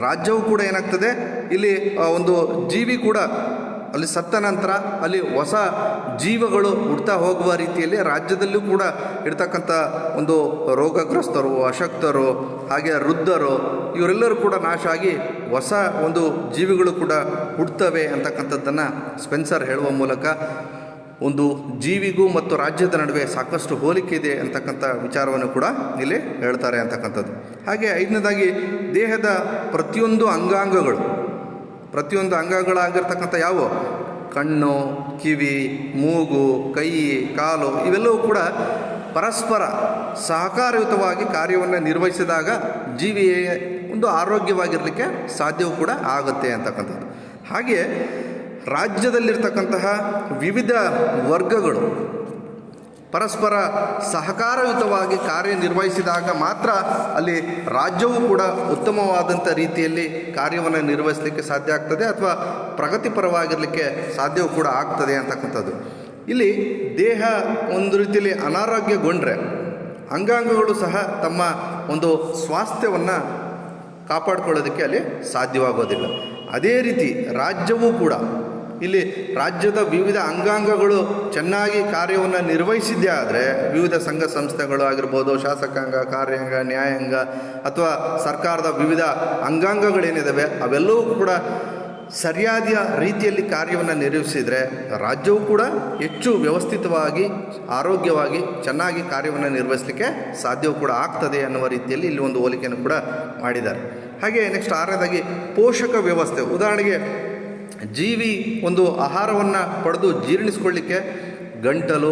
ರಾಜ್ಯವೂ ಕೂಡ ಏನಾಗ್ತದೆ, ಇಲ್ಲಿ ಒಂದು ಜೀವಿ ಕೂಡ ಅಲ್ಲಿ ಸತ್ತ ನಂತರ ಅಲ್ಲಿ ಹೊಸ ಜೀವಗಳು ಹುಡ್ತಾ ಹೋಗುವ ರೀತಿಯಲ್ಲಿ ರಾಜ್ಯದಲ್ಲೂ ಕೂಡ ಇರ್ತಕ್ಕಂಥ ಒಂದು ರೋಗಗ್ರಸ್ತರು, ಅಶಕ್ತರು, ಹಾಗೆ ವೃದ್ಧರು ಇವರೆಲ್ಲರೂ ಕೂಡ ನಾಶ ಆಗಿ ಹೊಸ ಒಂದು ಜೀವಿಗಳು ಕೂಡ ಹುಡ್ತವೆ ಅಂತಕ್ಕಂಥದ್ದನ್ನು ಸ್ಪೆನ್ಸರ್ ಹೇಳುವ ಮೂಲಕ ಒಂದು ಜೀವಿಗೂ ಮತ್ತು ರಾಜ್ಯದ ನಡುವೆ ಸಾಕಷ್ಟು ಹೋಲಿಕೆ ಇದೆ ಅಂತಕ್ಕಂಥ ವಿಚಾರವನ್ನು ಕೂಡ ಇಲ್ಲಿ ಹೇಳ್ತಾರೆ ಅಂತಕ್ಕಂಥದ್ದು. ಹಾಗೆ ಐದನೇದಾಗಿ, ದೇಹದ ಪ್ರತಿಯೊಂದು ಅಂಗಗಳಾಗಿರ್ತಕ್ಕಂಥ ಯಾವ ಕಣ್ಣು, ಕಿವಿ, ಮೂಗು, ಕೈ, ಕಾಲು ಇವೆಲ್ಲವೂ ಕೂಡ ಪರಸ್ಪರ ಸಹಕಾರಯುತವಾಗಿ ಕಾರ್ಯವನ್ನು ನಿರ್ವಹಿಸಿದಾಗ ಜೀವಿಯೇ ಒಂದು ಆರೋಗ್ಯವಾಗಿರಲಿಕ್ಕೆ ಸಾಧ್ಯವೂ ಕೂಡ ಆಗುತ್ತೆ ಅಂತಕ್ಕಂಥದ್ದು. ಹಾಗೆ ರಾಜ್ಯದಲ್ಲಿರ್ತಕ್ಕಂತಹ ವಿವಿಧ ವರ್ಗಗಳು ಪರಸ್ಪರ ಸಹಕಾರಯುತವಾಗಿ ಕಾರ್ಯನಿರ್ವಹಿಸಿದಾಗ ಮಾತ್ರ ಅಲ್ಲಿ ರಾಜ್ಯವೂ ಕೂಡ ಉತ್ತಮವಾದಂಥ ರೀತಿಯಲ್ಲಿ ಕಾರ್ಯವನ್ನು ನಿರ್ವಹಿಸಲಿಕ್ಕೆ ಸಾಧ್ಯ ಆಗ್ತದೆ, ಅಥವಾ ಪ್ರಗತಿಪರವಾಗಿರಲಿಕ್ಕೆ ಸಾಧ್ಯವೂ ಕೂಡ ಆಗ್ತದೆ ಅಂತಕ್ಕಂಥದ್ದು. ಇಲ್ಲಿ ದೇಹ ಒಂದು ರೀತಿಯಲ್ಲಿ ಅನಾರೋಗ್ಯಗೊಂಡ್ರೆ ಅಂಗಾಂಗಗಳು ಸಹ ತಮ್ಮ ಒಂದು ಸ್ವಾಸ್ಥ್ಯವನ್ನು ಕಾಪಾಡಿಕೊಳ್ಳೋದಕ್ಕೆ ಅಲ್ಲಿ ಸಾಧ್ಯವಾಗೋದಿಲ್ಲ. ಅದೇ ರೀತಿ ರಾಜ್ಯವೂ ಕೂಡ ಇಲ್ಲಿ ರಾಜ್ಯದ ವಿವಿಧ ಅಂಗಾಂಗಗಳು ಚೆನ್ನಾಗಿ ಕಾರ್ಯವನ್ನು ನಿರ್ವಹಿಸಿದ್ದೇ ಆದರೆ ವಿವಿಧ ಸಂಘ ಸಂಸ್ಥೆಗಳು ಆಗಿರ್ಬೋದು, ಶಾಸಕಾಂಗ, ಕಾರ್ಯಾಂಗ, ನ್ಯಾಯಾಂಗ ಅಥವಾ ಸರ್ಕಾರದ ವಿವಿಧ ಅಂಗಾಂಗಗಳೇನಿದ್ದಾವೆ ಅವೆಲ್ಲವೂ ಕೂಡ ಸರಿಯಾದ ರೀತಿಯಲ್ಲಿ ಕಾರ್ಯವನ್ನು ನಿರ್ವಹಿಸಿದರೆ ರಾಜ್ಯವೂ ಕೂಡ ಹೆಚ್ಚು ವ್ಯವಸ್ಥಿತವಾಗಿ, ಆರೋಗ್ಯವಾಗಿ, ಚೆನ್ನಾಗಿ ಕಾರ್ಯವನ್ನು ನಿರ್ವಹಿಸಲಿಕ್ಕೆ ಸಾಧ್ಯವೂ ಕೂಡ ಆಗ್ತದೆ ಅನ್ನುವ ರೀತಿಯಲ್ಲಿ ಇಲ್ಲಿ ಒಂದು ಹೋಲಿಕೆಯನ್ನು ಕೂಡ ಮಾಡಿದ್ದಾರೆ. ಹಾಗೆ ನೆಕ್ಸ್ಟ್ ಆರನೇದಾಗಿ, ಪೋಷಕ ವ್ಯವಸ್ಥೆ. ಉದಾಹರಣೆಗೆ ಜೀವಿ ಒಂದು ಆಹಾರವನ್ನು ಪಡೆದು ಜೀರ್ಣಿಸ್ಕೊಳ್ಳಿಕ್ಕೆ ಗಂಟಲು,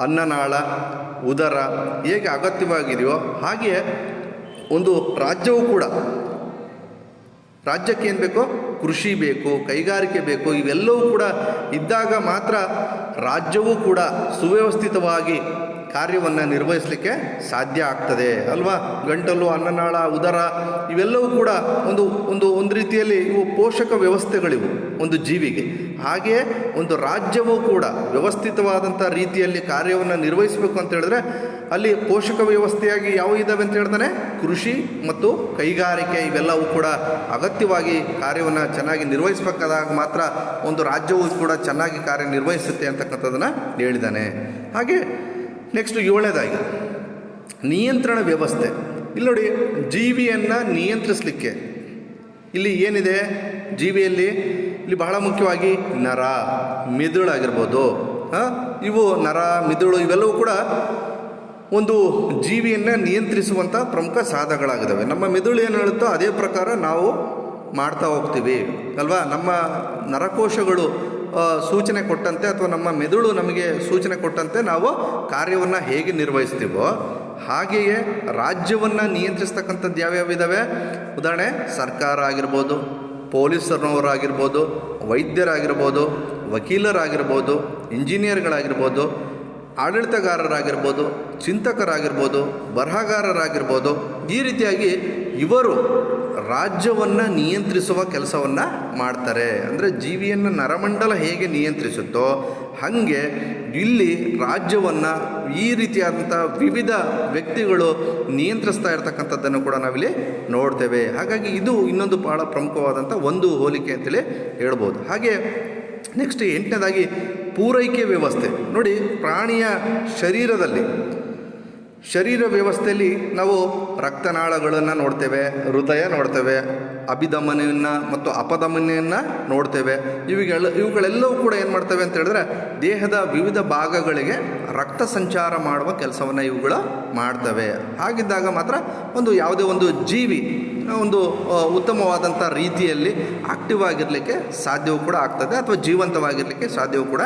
ಅನ್ನನಾಳ, ಉದರ ಹೇಗೆ ಅಗತ್ಯವಾಗಿದೆಯೋ ಹಾಗೆಯೇ ಒಂದು ರಾಜ್ಯವೂ ಕೂಡ, ರಾಜ್ಯಕ್ಕೆ ಏನು ಬೇಕೋ, ಕೃಷಿ ಬೇಕು, ಕೈಗಾರಿಕೆ ಬೇಕು, ಇವೆಲ್ಲವೂ ಕೂಡ ಇದ್ದಾಗ ಮಾತ್ರ ರಾಜ್ಯವೂ ಕೂಡ ಸುವ್ಯವಸ್ಥಿತವಾಗಿ ಕಾರ್ಯವನ್ನು ನಿರ್ವಹಿಸಲಿಕ್ಕೆ ಸಾಧ್ಯ ಆಗ್ತದೆ ಅಲ್ವಾ. ಗಂಟಲು, ಅನ್ನನಾಳ, ಉದರ ಇವೆಲ್ಲವೂ ಕೂಡ ಒಂದು ರೀತಿಯಲ್ಲಿ ಇವು ಪೋಷಕ ವ್ಯವಸ್ಥೆಗಳಿವು ಒಂದು ಜೀವಿಗೆ. ಹಾಗೆಯೇ ಒಂದು ರಾಜ್ಯವೂ ಕೂಡ ವ್ಯವಸ್ಥಿತವಾದಂಥ ರೀತಿಯಲ್ಲಿ ಕಾರ್ಯವನ್ನು ನಿರ್ವಹಿಸಬೇಕು ಅಂತ ಹೇಳಿದ್ರೆ ಅಲ್ಲಿ ಪೋಷಕ ವ್ಯವಸ್ಥೆಯಾಗಿ ಯಾವ ಇದ್ದಾವೆ ಅಂತ ಹೇಳ್ತಾನೆ, ಕೃಷಿ ಮತ್ತು ಕೈಗಾರಿಕೆ ಇವೆಲ್ಲವೂ ಕೂಡ ಅಗತ್ಯವಾಗಿ ಕಾರ್ಯವನ್ನು ಚೆನ್ನಾಗಿ ನಿರ್ವಹಿಸಬೇಕಾದಾಗ ಮಾತ್ರ ಒಂದು ರಾಜ್ಯವು ಕೂಡ ಚೆನ್ನಾಗಿ ಕಾರ್ಯನಿರ್ವಹಿಸುತ್ತೆ ಅಂತಕ್ಕಂಥದ್ದನ್ನು ಹೇಳಿದ್ದಾನೆ. ಹಾಗೆ ನೆಕ್ಸ್ಟ್ 7ನೇದಾಗಿ ನಿಯಂತ್ರಣ ವ್ಯವಸ್ಥೆ. ಇಲ್ಲಿ ನೋಡಿ, ಜೀವಿಯನ್ನು ನಿಯಂತ್ರಿಸಲಿಕ್ಕೆ ಇಲ್ಲಿ ಏನಿದೆ ಜೀವಿಯಲ್ಲಿ, ಇಲ್ಲಿ ಬಹಳ ಮುಖ್ಯವಾಗಿ ನರ, ಮಿದುಳಾಗಿರ್ಬೋದು, ಇವು ನರ, ಮಿದುಳು ಇವೆಲ್ಲವೂ ಕೂಡ ಒಂದು ಜೀವಿಯನ್ನು ನಿಯಂತ್ರಿಸುವಂಥ ಪ್ರಮುಖ ಸಾಧನಗಳಾಗಿದ್ದಾವೆ. ನಮ್ಮ ಮಿದುಳು ಏನು ಹೇಳುತ್ತೋ ಅದೇ ಪ್ರಕಾರ ನಾವು ಮಾಡ್ತಾ ಹೋಗ್ತೀವಿ ಅಲ್ವಾ. ನಮ್ಮ ನರಕೋಶಗಳು ಸೂಚನೆ ಕೊಟ್ಟಂತೆ ಅಥವಾ ನಮ್ಮ ಮೆದುಳು ನಮಗೆ ಸೂಚನೆ ಕೊಟ್ಟಂತೆ ನಾವು ಕಾರ್ಯವನ್ನು ಹೇಗೆ ನಿರ್ವಹಿಸ್ತೀವೋ ಹಾಗೆಯೇ ರಾಜ್ಯವನ್ನು ನಿಯಂತ್ರಿಸ್ತಕ್ಕಂಥದ್ದು ಯಾವ್ಯಾವ ಇದ್ದಾವೆ. ಉದಾಹರಣೆ, ಸರ್ಕಾರ ಆಗಿರ್ಬೋದು, ಪೊಲೀಸರವರಾಗಿರ್ಬೋದು, ವೈದ್ಯರಾಗಿರ್ಬೋದು, ವಕೀಲರಾಗಿರ್ಬೋದು, ಇಂಜಿನಿಯರ್ಗಳಾಗಿರ್ಬೋದು, ಆಡಳಿತಗಾರರಾಗಿರ್ಬೋದು, ಚಿಂತಕರಾಗಿರ್ಬೋದು, ಬರಹಗಾರರಾಗಿರ್ಬೋದು, ಈ ರೀತಿಯಾಗಿ ಇವರು ರಾಜ್ಯವನ್ನು ನಿಯಂತ್ರಿಸುವ ಕೆಲಸವನ್ನು ಮಾಡ್ತಾರೆ. ಅಂದರೆ ಜೀವಿಯನ್ನು ನರಮಂಡಲ ಹೇಗೆ ನಿಯಂತ್ರಿಸುತ್ತೋ ಹಾಗೆ ಇಲ್ಲಿ ರಾಜ್ಯವನ್ನು ಈ ರೀತಿಯಾದಂಥ ವಿವಿಧ ವ್ಯಕ್ತಿಗಳು ನಿಯಂತ್ರಿಸ್ತಾ ಇರ್ತಕ್ಕಂಥದ್ದನ್ನು ಕೂಡ ನಾವಿಲ್ಲಿ ನೋಡ್ತೇವೆ. ಹಾಗಾಗಿ ಇದು ಇನ್ನೊಂದು ಭಾಳ ಪ್ರಮುಖವಾದಂಥ ಒಂದು ಹೋಲಿಕೆ ಅಂತೇಳಿ ಹೇಳ್ಬೋದು. ಹಾಗೆ ನೆಕ್ಸ್ಟ್ 8ನೇದಾಗಿ ಪೂರೈಕೆ ವ್ಯವಸ್ಥೆ. ನೋಡಿ, ಪ್ರಾಣಿಯ ಶರೀರ ವ್ಯವಸ್ಥೆಯಲ್ಲಿ ನಾವು ರಕ್ತನಾಳಗಳನ್ನು ನೋಡ್ತೇವೆ, ಹೃದಯ ನೋಡ್ತೇವೆ, ಅಭಿಧಮನಿಯನ್ನು ಮತ್ತು ಅಪಧಮನಿಯನ್ನು ನೋಡ್ತೇವೆ. ಇವುಗಳೆಲ್ಲವೂ ಕೂಡ ಏನು ಮಾಡ್ತವೆ ಅಂತ ಹೇಳಿದ್ರೆ ದೇಹದ ವಿವಿಧ ಭಾಗಗಳಿಗೆ ರಕ್ತ ಸಂಚಾರ ಮಾಡುವ ಕೆಲಸವನ್ನು ಇವುಗಳು ಮಾಡ್ತವೆ. ಹಾಗಿದ್ದಾಗ ಮಾತ್ರ ಒಂದು ಯಾವುದೇ ಒಂದು ಜೀವಿ ಒಂದು ಉತ್ತಮವಾದಂಥ ರೀತಿಯಲ್ಲಿ ಆಕ್ಟಿವ್ ಆಗಿರಲಿಕ್ಕೆ ಸಾಧ್ಯವೂ ಕೂಡ ಆಗ್ತದೆ ಅಥವಾ ಜೀವಂತವಾಗಿರಲಿಕ್ಕೆ ಸಾಧ್ಯವೂ ಕೂಡ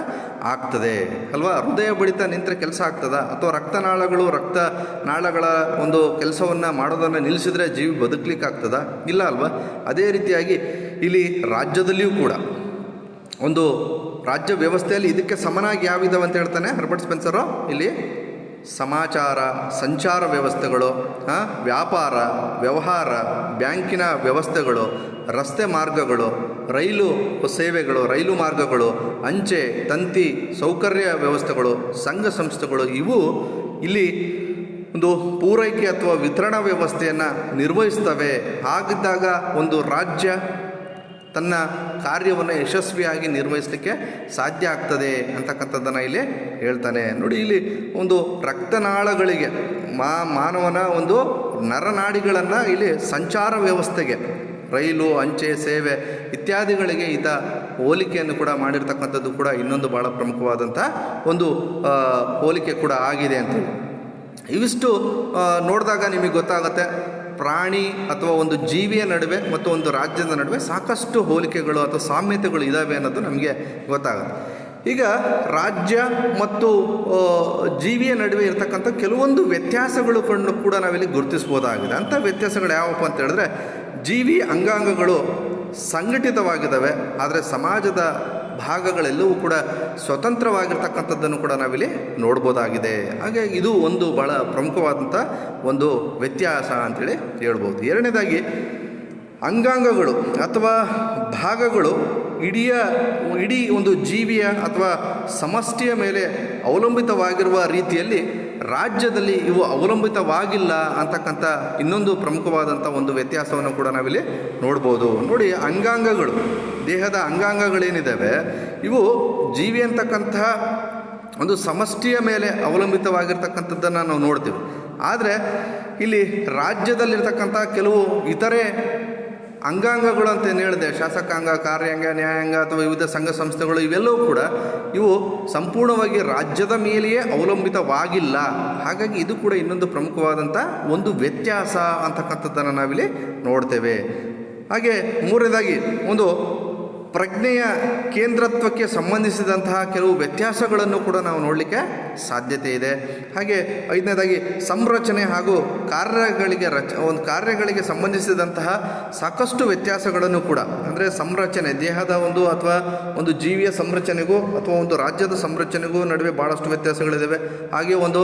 ಆಗ್ತದೆ ಅಲ್ವಾ. ಹೃದಯ ಬಡಿತ ನಿಂತರೆ ಕೆಲಸ ಆಗ್ತದ ಅಥವಾ ರಕ್ತನಾಳಗಳ ಒಂದು ಕೆಲಸವನ್ನು ಮಾಡೋದನ್ನು ನಿಲ್ಲಿಸಿದ್ರೆ ಜೀವಿ ಬದುಕಲಿಕ್ಕೆ ಆಗ್ತದ? ಇಲ್ಲ ಅಲ್ವಾ. ಅದೇ ರೀತಿಯಾಗಿ ಇಲ್ಲಿ ರಾಜ್ಯದಲ್ಲಿಯೂ ಕೂಡ ಒಂದು ರಾಜ್ಯ ವ್ಯವಸ್ಥೆಯಲ್ಲಿ ಇದಕ್ಕೆ ಸಮನಾಗಿ ಯಾವಿದಾವೆ ಅಂತ ಹೇಳ್ತಾನೆ ಹರ್ಬರ್ಟ್ ಸ್ಪೆನ್ಸರು. ಇಲ್ಲಿ ಸಮಾಚಾರ, ಸಂಚಾರ ವ್ಯವಸ್ಥೆಗಳು, ವ್ಯಾಪಾರ, ವ್ಯವಹಾರ, ಬ್ಯಾಂಕಿನ ವ್ಯವಸ್ಥೆಗಳು, ರಸ್ತೆ ಮಾರ್ಗಗಳು, ರೈಲು ಸೇವೆಗಳು, ರೈಲು ಮಾರ್ಗಗಳು, ಅಂಚೆ ತಂತಿ ಸೌಕರ್ಯ ವ್ಯವಸ್ಥೆಗಳು, ಸಂಘ ಸಂಸ್ಥೆಗಳು, ಇವು ಇಲ್ಲಿ ಒಂದು ಪೂರೈಕೆ ಅಥವಾ ವಿತರಣಾ ವ್ಯವಸ್ಥೆಯನ್ನು ನಿರ್ವಹಿಸ್ತವೆ. ಹಾಗಿದ್ದಾಗ ಒಂದು ರಾಜ್ಯ ತನ್ನ ಕಾರ್ಯವನ್ನು ಯಶಸ್ವಿಯಾಗಿ ನಿರ್ವಹಿಸಲಿಕ್ಕೆ ಸಾಧ್ಯ ಆಗ್ತದೆ ಅಂತಕ್ಕಂಥದ್ದನ್ನು ಇಲ್ಲಿ ಹೇಳ್ತಾನೆ. ನೋಡಿ, ಇಲ್ಲಿ ಒಂದು ರಕ್ತನಾಳಗಳಿಗೆ ಮಾನವನ ಒಂದು ನರನಾಡಿಗಳನ್ನು ಇಲ್ಲಿ ಸಂಚಾರ ವ್ಯವಸ್ಥೆಗೆ, ರೈಲು, ಅಂಚೆ ಸೇವೆ ಇತ್ಯಾದಿಗಳಿಗೆ ಈತ ಹೋಲಿಕೆಯನ್ನು ಕೂಡ ಮಾಡಿರ್ತಕ್ಕಂಥದ್ದು ಕೂಡ ಇನ್ನೊಂದು ಭಾಳ ಪ್ರಮುಖವಾದಂಥ ಒಂದು ಹೋಲಿಕೆ ಕೂಡ ಆಗಿದೆ ಅಂತೇಳಿ. ಇವಿಷ್ಟು ನೋಡಿದಾಗ ನಿಮಗೆ ಗೊತ್ತಾಗುತ್ತೆ ಪ್ರಾಣಿ ಅಥವಾ ಒಂದು ಜೀವಿಯ ನಡುವೆ ಮತ್ತು ಒಂದು ರಾಜ್ಯದ ನಡುವೆ ಸಾಕಷ್ಟು ಹೋಲಿಕೆಗಳು ಅಥವಾ ಸಾಮ್ಯತೆಗಳು ಇದ್ದಾವೆ ಅನ್ನೋದು ನಮಗೆ ಗೊತ್ತಾಗುತ್ತೆ. ಈಗ ರಾಜ್ಯ ಮತ್ತು ಜೀವಿಯ ನಡುವೆ ಇರತಕ್ಕಂಥ ಕೆಲವೊಂದು ವ್ಯತ್ಯಾಸಗಳು ಕೂಡ ನಾವಿಲ್ಲಿ ಗುರುತಿಸ್ಬೋದಾಗಿದೆ. ಅಂಥ ವ್ಯತ್ಯಾಸಗಳು ಯಾವಪ್ಪ ಅಂತ ಹೇಳಿದ್ರೆ, ಜೀವಿ ಅಂಗಾಂಗಗಳು ಸಂಘಟಿತವಾಗಿದ್ದಾವೆ, ಆದರೆ ಸಮಾಜದ ಭಾಗಗಳೆಲ್ಲವೂ ಕೂಡ ಸ್ವತಂತ್ರವಾಗಿರ್ತಕ್ಕಂಥದ್ದನ್ನು ಕೂಡ ನಾವಿಲ್ಲಿ ನೋಡ್ಬೋದಾಗಿದೆ. ಹಾಗೆ ಇದು ಒಂದು ಭಾಳ ಪ್ರಮುಖವಾದಂಥ ಒಂದು ವ್ಯತ್ಯಾಸ ಅಂಥೇಳಿ ಹೇಳ್ಬೋದು. ಎರಡನೇದಾಗಿ ಅಂಗಾಂಗಗಳು ಅಥವಾ ಭಾಗಗಳು ಇಡೀ ಒಂದು ಜೀವಿಯ ಅಥವಾ ಸಮಷ್ಟಿಯ ಮೇಲೆ ಅವಲಂಬಿತವಾಗಿರುವ ರೀತಿಯಲ್ಲಿ ರಾಜ್ಯದಲ್ಲಿ ಇವು ಅವಲಂಬಿತವಾಗಿಲ್ಲ ಅಂತಕ್ಕಂಥ ಇನ್ನೊಂದು ಪ್ರಮುಖವಾದಂಥ ಒಂದು ವ್ಯತ್ಯಾಸವನ್ನು ಕೂಡ ನಾವಿಲ್ಲಿ ನೋಡ್ಬೋದು. ನೋಡಿ, ಅಂಗಾಂಗಗಳು, ದೇಹದ ಅಂಗಾಂಗಗಳೇನಿದ್ದಾವೆ ಇವು ಜೀವಿ ಅಂತಕ್ಕಂತಹ ಒಂದು ಸಮಷ್ಟಿಯ ಮೇಲೆ ಅವಲಂಬಿತವಾಗಿರ್ತಕ್ಕಂಥದ್ದನ್ನು ನಾವು ನೋಡ್ತೀವಿ. ಆದರೆ ಇಲ್ಲಿ ರಾಜ್ಯದಲ್ಲಿರ್ತಕ್ಕಂಥ ಕೆಲವು ಇತರೆ ಅಂಗಾಂಗಗಳು ಅಂತ ಏನು ಹೇಳಿದೆ, ಶಾಸಕಾಂಗ, ಕಾರ್ಯಾಂಗ, ನ್ಯಾಯಾಂಗ ಅಥವಾ ವಿವಿಧ ಸಂಘ ಸಂಸ್ಥೆಗಳು, ಇವೆಲ್ಲವೂ ಕೂಡ ಇವು ಸಂಪೂರ್ಣವಾಗಿ ರಾಜ್ಯದ ಮೇಲೆಯೇ ಅವಲಂಬಿತವಾಗಿಲ್ಲ. ಹಾಗಾಗಿ ಇದು ಕೂಡ ಇನ್ನೊಂದು ಪ್ರಮುಖವಾದಂಥ ಒಂದು ವ್ಯತ್ಯಾಸ ಅಂತಕ್ಕಂಥದ್ದನ್ನು ನಾವಿಲ್ಲಿ ನೋಡ್ತೇವೆ. ಹಾಗೆ ಮೂರನೇದಾಗಿ ಒಂದು ಪ್ರಜ್ಞೆಯ ಕೇಂದ್ರತ್ವಕ್ಕೆ ಸಂಬಂಧಿಸಿದಂತಹ ಕೆಲವು ವ್ಯತ್ಯಾಸಗಳನ್ನು ಕೂಡ ನಾವು ನೋಡಲಿಕ್ಕೆ ಸಾಧ್ಯತೆ ಇದೆ. ಹಾಗೆ ಐದನೇದಾಗಿ ಸಂರಚನೆ ಹಾಗೂ ಕಾರ್ಯಗಳಿಗೆ ಸಂಬಂಧಿಸಿದಂತಹ ಸಾಕಷ್ಟು ವ್ಯತ್ಯಾಸಗಳನ್ನು ಕೂಡ, ಅಂದರೆ ಸಂರಚನೆ, ದೇಹದ ಒಂದು ಅಥವಾ ಒಂದು ಜೀವಿಯ ಸಂರಚನೆಗೂ ಅಥವಾ ಒಂದು ರಾಜ್ಯದ ಸಂರಚನೆಗೂ ನಡುವೆ ಭಾಳಷ್ಟು ವ್ಯತ್ಯಾಸಗಳಿದ್ದಾವೆ. ಹಾಗೆ ಒಂದು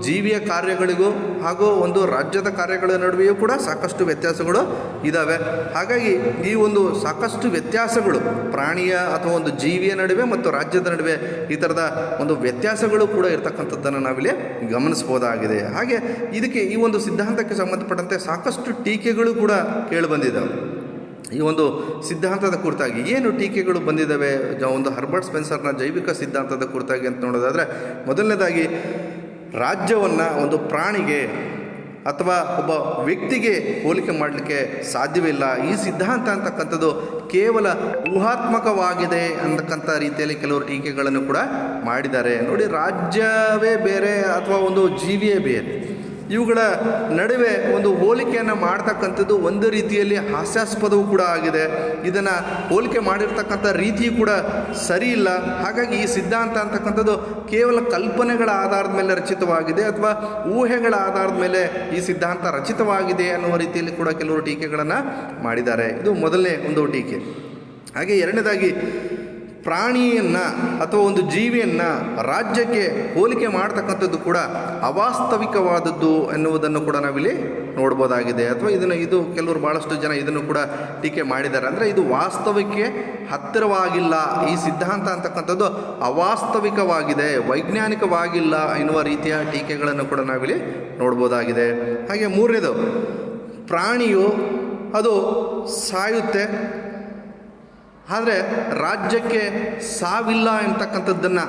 ಜೀವಿಯ ಕಾರ್ಯಗಳಿಗೂ ಹಾಗೂ ಒಂದು ರಾಜ್ಯದ ಕಾರ್ಯಗಳ ನಡುವೆಯೂ ಕೂಡ ಸಾಕಷ್ಟು ವ್ಯತ್ಯಾಸಗಳು ಇದ್ದಾವೆ. ಹಾಗಾಗಿ ಈ ಒಂದು ಸಾಕಷ್ಟು ವ್ಯತ್ಯಾಸಗಳು ಪ್ರಾಣಿಯ ಅಥವಾ ಒಂದು ಜೀವಿಯ ನಡುವೆ ಮತ್ತು ರಾಜ್ಯದ ನಡುವೆ ಈ ಥರದ ಒಂದು ವ್ಯತ್ಯಾಸಗಳು ಕೂಡ ಇರತಕ್ಕಂಥದ್ದನ್ನು ನಾವಿಲ್ಲಿ ಗಮನಿಸ್ಬೋದಾಗಿದೆ. ಹಾಗೆ ಇದಕ್ಕೆ ಈ ಒಂದು ಸಿದ್ಧಾಂತಕ್ಕೆ ಸಂಬಂಧಪಟ್ಟಂತೆ ಸಾಕಷ್ಟು ಟೀಕೆಗಳು ಕೂಡ ಕೇಳಿಬಂದಿದ್ದಾವೆ. ಈ ಒಂದು ಸಿದ್ಧಾಂತದ ಕುರಿತಾಗಿ ಏನು ಟೀಕೆಗಳು ಬಂದಿದ್ದಾವೆ ಒಂದು ಹರ್ಬರ್ಟ್ ಸ್ಪೆನ್ಸರ್ನ ಜೈವಿಕ ಸಿದ್ಧಾಂತದ ಕುರಿತಾಗಿ ಅಂತ ನೋಡೋದಾದರೆ, ಮೊದಲನೇದಾಗಿ ರಾಜ್ಯವನ್ನು ಒಂದು ಪ್ರಾಣಿಗೆ ಅಥವಾ ಒಬ್ಬ ವ್ಯಕ್ತಿಗೆ ಹೋಲಿಕೆ ಮಾಡಲಿಕ್ಕೆ ಸಾಧ್ಯವಿಲ್ಲ. ಈ ಸಿದ್ಧಾಂತ ಅಂತಕ್ಕಂಥದ್ದು ಕೇವಲ ಊಹಾತ್ಮಕವಾಗಿದೆ ಅಂತಕ್ಕಂಥ ರೀತಿಯಲ್ಲಿ ಕೆಲವರು ಟೀಕೆಗಳನ್ನು ಕೂಡ ಮಾಡಿದ್ದಾರೆ. ನೋಡಿ, ರಾಜ್ಯವೇ ಬೇರೆ ಅಥವಾ ಒಂದು ಜೀವಿಯೇ ಬೇರೆ, ಇವುಗಳ ನಡುವೆ ಒಂದು ಹೋಲಿಕೆಯನ್ನು ಮಾಡ್ತಕ್ಕಂಥದ್ದು ಒಂದು ರೀತಿಯಲ್ಲಿ ಹಾಸ್ಯಾಸ್ಪದವೂ ಕೂಡ ಆಗಿದೆ. ಇದನ್ನು ಹೋಲಿಕೆ ಮಾಡಿರ್ತಕ್ಕಂಥ ರೀತಿಯೂ ಕೂಡ ಸರಿ ಇಲ್ಲ. ಹಾಗಾಗಿ ಈ ಸಿದ್ಧಾಂತ ಅಂತಕ್ಕಂಥದ್ದು ಕೇವಲ ಕಲ್ಪನೆಗಳ ಆಧಾರದ ಮೇಲೆ ರಚಿತವಾಗಿದೆ ಅಥವಾ ಊಹೆಗಳ ಆಧಾರದ ಮೇಲೆ ಈ ಸಿದ್ಧಾಂತ ರಚಿತವಾಗಿದೆ ಅನ್ನುವ ರೀತಿಯಲ್ಲಿ ಕೂಡ ಕೆಲವರು ಟೀಕೆಗಳನ್ನು ಮಾಡಿದ್ದಾರೆ. ಇದು ಮೊದಲನೇ ಒಂದು ಟೀಕೆ. ಹಾಗೆ ಎರಡನೇದಾಗಿ, ಪ್ರಾಣಿಯನ್ನು ಅಥವಾ ಒಂದು ಜೀವಿಯನ್ನು ರಾಜ್ಯಕ್ಕೆ ಹೋಲಿಕೆ ಮಾಡ್ತಕ್ಕಂಥದ್ದು ಕೂಡ ಅವಾಸ್ತವಿಕವಾದದ್ದು ಎನ್ನುವುದನ್ನು ಕೂಡ ನಾವಿಲ್ಲಿ ನೋಡ್ಬೋದಾಗಿದೆ. ಅಥವಾ ಇದು ಕೆಲವರು ಭಾಳಷ್ಟು ಜನ ಇದನ್ನು ಕೂಡ ಟೀಕೆ ಮಾಡಿದ್ದಾರೆ. ಅಂದರೆ ಇದು ವಾಸ್ತವಕ್ಕೆ ಹತ್ತಿರವಾಗಿಲ್ಲ, ಈ ಸಿದ್ಧಾಂತ ಅಂತಕ್ಕಂಥದ್ದು ಅವಾಸ್ತವಿಕವಾಗಿದೆ, ವೈಜ್ಞಾನಿಕವಾಗಿಲ್ಲ ಎನ್ನುವ ರೀತಿಯ ಟೀಕೆಗಳನ್ನು ಕೂಡ ನಾವಿಲ್ಲಿ ನೋಡ್ಬೋದಾಗಿದೆ. ಹಾಗೆ ಮೂರನೇದು, ಪ್ರಾಣಿಯು ಅದು ಸಾಯುತ್ತೆ, ಆದರೆ ರಾಜ್ಯಕ್ಕೆ ಸಾವಿಲ್ಲ ಎಂತಕ್ಕಂಥದ್ದನ್ನು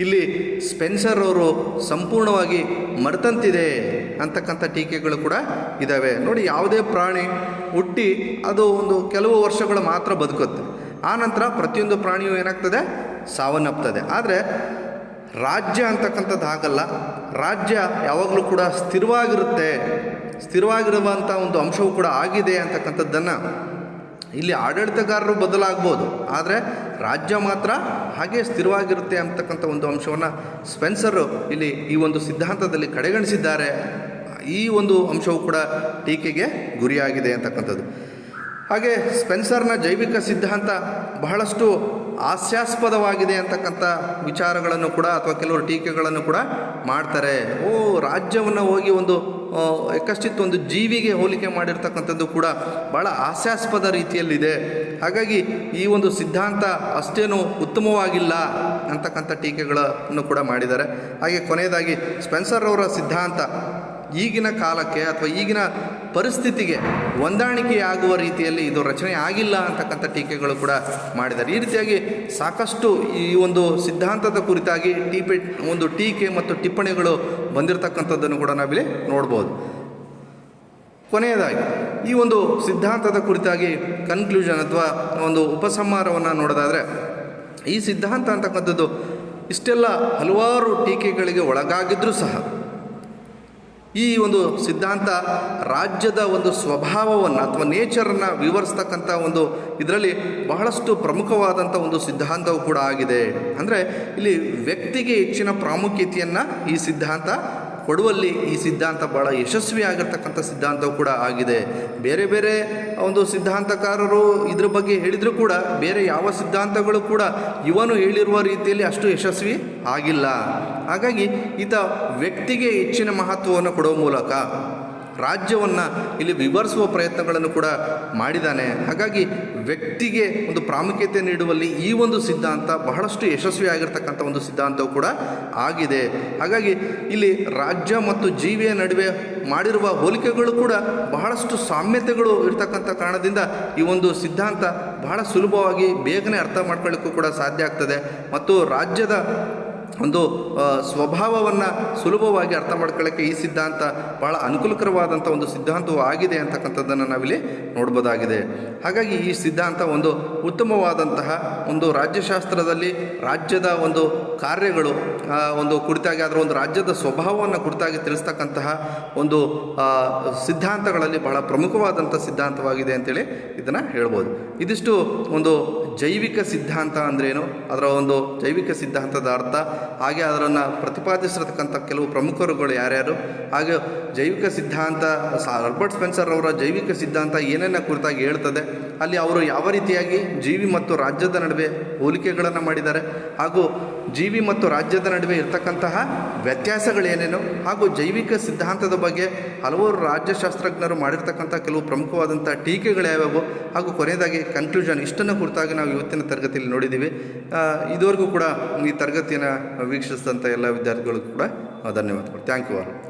ಇಲ್ಲಿ ಸ್ಪೆನ್ಸರ್ ಅವರು ಸಂಪೂರ್ಣವಾಗಿ ಮರೆತಂತಿದೆ ಅಂತಕ್ಕಂಥ ಟೀಕೆಗಳು ಕೂಡ ಇದ್ದಾವೆ. ನೋಡಿ, ಯಾವುದೇ ಪ್ರಾಣಿ ಹುಟ್ಟಿ ಅದು ಒಂದು ಕೆಲವು ವರ್ಷಗಳು ಮಾತ್ರ ಬದುಕುತ್ತೆ, ಆನಂತರ ಪ್ರತಿಯೊಂದು ಪ್ರಾಣಿಯು ಏನಾಗ್ತದೆ, ಸಾವನ್ನಪ್ತದೆ. ಆದರೆ ರಾಜ್ಯ ಅಂತಕ್ಕಂಥದ್ದು ಹಾಗಲ್ಲ. ರಾಜ್ಯ ಯಾವಾಗಲೂ ಕೂಡ ಸ್ಥಿರವಾಗಿರುವಂಥ ಒಂದು ಅಂಶವೂ ಕೂಡ ಆಗಿದೆ ಅಂತಕ್ಕಂಥದ್ದನ್ನು ಇಲ್ಲಿ ಆಡಳಿತಗಾರರು ಬದಲಾಗ್ಬೋದು, ಆದರೆ ರಾಜ್ಯ ಮಾತ್ರ ಹಾಗೆ ಸ್ಥಿರವಾಗಿರುತ್ತೆ ಅಂತಕ್ಕಂಥ ಒಂದು ಅಂಶವನ್ನು ಸ್ಪೆನ್ಸರು ಇಲ್ಲಿ ಈ ಒಂದು ಸಿದ್ಧಾಂತದಲ್ಲಿ ಕಡೆಗಣಿಸಿದ್ದಾರೆ. ಈ ಒಂದು ಅಂಶವು ಕೂಡ ಟೀಕೆಗೆ ಗುರಿಯಾಗಿದೆ ಅಂತಕ್ಕಂಥದ್ದು. ಹಾಗೆ ಸ್ಪೆನ್ಸರ್ನ ಜೈವಿಕ ಸಿದ್ಧಾಂತ ಬಹಳಷ್ಟು ಹಾಸ್ಯಾಸ್ಪದವಾಗಿದೆ ಅಂತಕ್ಕಂಥ ವಿಚಾರಗಳನ್ನು ಕೂಡ ಅಥವಾ ಕೆಲವರು ಟೀಕೆಗಳನ್ನು ಕೂಡ ಮಾಡ್ತಾರೆ. ರಾಜ್ಯವನ್ನು ಹೋಗಿ ಒಂದು ಕಷ್ಟಿತ್ತು ಒಂದು ಜೀವಿಗೆ ಹೋಲಿಕೆ ಮಾಡಿರ್ತಕ್ಕಂಥದ್ದು ಕೂಡ ಭಾಳ ಹಾಸ್ಯಾಸ್ಪದ ರೀತಿಯಲ್ಲಿದೆ. ಹಾಗಾಗಿ ಈ ಒಂದು ಸಿದ್ಧಾಂತ ಅಷ್ಟೇನು ಉತ್ತಮವಾಗಿಲ್ಲ ಅಂತಕ್ಕಂಥ ಟೀಕೆಗಳನ್ನು ಕೂಡ ಮಾಡಿದ್ದಾರೆ. ಹಾಗೆ ಕೊನೆಯದಾಗಿ, ಸ್ಪೆನ್ಸರ್ ಅವರ ಸಿದ್ಧಾಂತ ಈಗಿನ ಕಾಲಕ್ಕೆ ಅಥವಾ ಈಗಿನ ಪರಿಸ್ಥಿತಿಗೆ ಹೊಂದಾಣಿಕೆಯಾಗುವ ರೀತಿಯಲ್ಲಿ ಇದು ರಚನೆ ಆಗಿಲ್ಲ ಅಂತಕ್ಕಂಥ ಟೀಕೆಗಳು ಕೂಡ ಮಾಡಿದ್ದಾರೆ. ಈ ರೀತಿಯಾಗಿ ಸಾಕಷ್ಟು ಈ ಒಂದು ಸಿದ್ಧಾಂತದ ಕುರಿತಾಗಿ ಟೀಕೆ ಮತ್ತು ಟಿಪ್ಪಣಿಗಳು ಬಂದಿರತಕ್ಕಂಥದ್ದನ್ನು ಕೂಡ ನಾವಿಲ್ಲಿ ನೋಡ್ಬೋದು. ಕೊನೆಯದಾಗಿ ಈ ಒಂದು ಸಿದ್ಧಾಂತದ ಕುರಿತಾಗಿ ಕನ್ಕ್ಲೂಷನ್ ಅಥವಾ ಒಂದು ಉಪಸಂಹಾರವನ್ನು ನೋಡೋದಾದರೆ, ಈ ಸಿದ್ಧಾಂತ ಅಂತಕ್ಕಂಥದ್ದು ಇಷ್ಟೆಲ್ಲ ಹಲವಾರು ಟೀಕೆಗಳಿಗೆ ಒಳಗಾಗಿದ್ದರೂ ಸಹ ಈ ಒಂದು ಸಿದ್ಧಾಂತ ರಾಜ್ಯದ ಒಂದು ಸ್ವಭಾವವನ್ನು ಅಥವಾ ನೇಚರನ್ನು ವಿವರಿಸ್ತಕ್ಕಂಥ ಒಂದು ಇದರಲ್ಲಿ ಬಹಳಷ್ಟು ಪ್ರಮುಖವಾದಂಥ ಒಂದು ಸಿದ್ಧಾಂತವೂ ಕೂಡ ಆಗಿದೆ. ಅಂದರೆ ಇಲ್ಲಿ ವ್ಯಕ್ತಿಗೆ ಹೆಚ್ಚಿನ ಪ್ರಾಮುಖ್ಯತೆಯನ್ನು ಈ ಸಿದ್ಧಾಂತ ಕೊಡುವಲ್ಲಿ ಈ ಸಿದ್ಧಾಂತ ಭಾಳ ಯಶಸ್ವಿಯಾಗಿರ್ತಕ್ಕಂಥ ಸಿದ್ಧಾಂತವೂ ಕೂಡ ಆಗಿದೆ. ಬೇರೆ ಬೇರೆ ಒಂದು ಸಿದ್ಧಾಂತಕಾರರು ಇದ್ರ ಬಗ್ಗೆ ಹೇಳಿದರೂ ಕೂಡ ಬೇರೆ ಯಾವ ಸಿದ್ಧಾಂತಗಳು ಕೂಡ ಇವನು ಹೇಳಿರುವ ರೀತಿಯಲ್ಲಿ ಅಷ್ಟು ಯಶಸ್ವಿ ಆಗಿಲ್ಲ. ಹಾಗಾಗಿ ಈತ ವ್ಯಕ್ತಿಗೆ ಹೆಚ್ಚಿನ ಮಹತ್ವವನ್ನು ಕೊಡುವ ಮೂಲಕ ರಾಜ್ಯವನ್ನು ಇಲ್ಲಿ ವಿವರಿಸುವ ಪ್ರಯತ್ನಗಳನ್ನು ಕೂಡ ಮಾಡಿದ್ದಾನೆ. ಹಾಗಾಗಿ ವ್ಯಕ್ತಿಗೆ ಒಂದು ಪ್ರಾಮುಖ್ಯತೆ ನೀಡುವಲ್ಲಿ ಈ ಒಂದು ಸಿದ್ಧಾಂತ ಬಹಳಷ್ಟು ಯಶಸ್ವಿಯಾಗಿರ್ತಕ್ಕಂಥ ಒಂದು ಸಿದ್ಧಾಂತವೂ ಕೂಡ ಆಗಿದೆ. ಹಾಗಾಗಿ ಇಲ್ಲಿ ರಾಜ್ಯ ಮತ್ತು ಜೀವಿಯ ನಡುವೆ ಮಾಡಿರುವ ಹೋಲಿಕೆಗಳು ಕೂಡ ಬಹಳಷ್ಟು ಸಾಮ್ಯತೆಗಳು ಇರ್ತಕ್ಕಂಥ ಕಾರಣದಿಂದ ಈ ಒಂದು ಸಿದ್ಧಾಂತ ಬಹಳ ಸುಲಭವಾಗಿ ಬೇಗನೆ ಅರ್ಥ ಮಾಡ್ಕೊಳ್ಳಿಕ್ಕೂ ಕೂಡ ಸಾಧ್ಯ ಆಗ್ತದೆ ಮತ್ತು ರಾಜ್ಯದ ಒಂದು ಸ್ವಭಾವವನ್ನು ಸುಲಭವಾಗಿ ಅರ್ಥ ಮಾಡ್ಕೊಳ್ಳೋಕ್ಕೆ ಈ ಸಿದ್ಧಾಂತ ಭಾಳ ಅನುಕೂಲಕರವಾದಂಥ ಒಂದು ಸಿದ್ಧಾಂತವೂ ಆಗಿದೆ ಅಂತಕ್ಕಂಥದ್ದನ್ನು ನಾವಿಲ್ಲಿ ನೋಡ್ಬೋದಾಗಿದೆ. ಹಾಗಾಗಿ ಈ ಸಿದ್ಧಾಂತ ಒಂದು ಉತ್ತಮವಾದಂತಹ ಒಂದು ರಾಜ್ಯಶಾಸ್ತ್ರದಲ್ಲಿ ರಾಜ್ಯದ ಒಂದು ಕಾರ್ಯಗಳು ಒಂದು ಕುರಿತಾಗಿ ಅದರ ಒಂದು ರಾಜ್ಯದ ಸ್ವಭಾವವನ್ನು ಕುರಿತಾಗಿ ತಿಳಿಸ್ತಕ್ಕಂತಹ ಒಂದು ಸಿದ್ಧಾಂತಗಳಲ್ಲಿ ಬಹಳ ಪ್ರಮುಖವಾದಂಥ ಸಿದ್ಧಾಂತವಾಗಿದೆ ಅಂತೇಳಿ ಇದನ್ನು ಹೇಳ್ಬೋದು. ಇದಿಷ್ಟು ಒಂದು ಜೈವಿಕ ಸಿದ್ಧಾಂತ ಅಂದ್ರೇನು, ಅದರ ಒಂದು ಜೈವಿಕ ಸಿದ್ಧಾಂತದ ಅರ್ಥ, ಹಾಗೆ ಅದನ್ನು ಪ್ರತಿಪಾದಿಸಿರ್ತಕ್ಕಂಥ ಕೆಲವು ಪ್ರಮುಖರುಗಳು ಯಾರ್ಯಾರು, ಹಾಗೆ ಜೈವಿಕ ಸಿದ್ಧಾಂತ ಹರ್ಬರ್ಟ್ ಸ್ಪೆನ್ಸರ್ ಅವರ ಜೈವಿಕ ಸಿದ್ಧಾಂತ ಏನೇನ ಕುರಿತಾಗಿ ಹೇಳ್ತದೆ, ಅಲ್ಲಿ ಅವರು ಯಾವ ರೀತಿಯಾಗಿ ಜೀವಿ ಮತ್ತು ರಾಜ್ಯದ ನಡುವೆ ಹೋಲಿಕೆಗಳನ್ನು ಮಾಡಿದ್ದಾರೆ, ಹಾಗೂ ಜೀವಿ ಮತ್ತು ರಾಜ್ಯದ ನಡುವೆ ಇರತಕ್ಕಂತಹ ವ್ಯತ್ಯಾಸಗಳೇನೇನು, ಹಾಗೂ ಜೈವಿಕ ಸಿದ್ಧಾಂತದ ಬಗ್ಗೆ ಹಲವಾರು ರಾಜ್ಯಶಾಸ್ತ್ರಜ್ಞರು ಮಾಡಿರ್ತಕ್ಕಂಥ ಕೆಲವು ಪ್ರಮುಖವಾದಂಥ ಟೀಕೆಗಳ್ಯಾವ್ಯಾವು, ಹಾಗೂ ಕೊನೆಯದಾಗಿ ಕನ್ಕ್ಲೂಷನ್, ಇಷ್ಟನ್ನು ಕುರಿತಾಗಿ ನಾವು ಇವತ್ತಿನ ತರಗತಿಯಲ್ಲಿ ನೋಡಿದ್ದೀವಿ. ಇದುವರೆಗೂ ಕೂಡ ಈ ತರಗತಿಯನ್ನು ವೀಕ್ಷಿಸಿದಂಥ ಎಲ್ಲ ವಿದ್ಯಾರ್ಥಿಗಳಿಗೂ ಕೂಡ ಧನ್ಯವಾದಗಳು. Thank you all.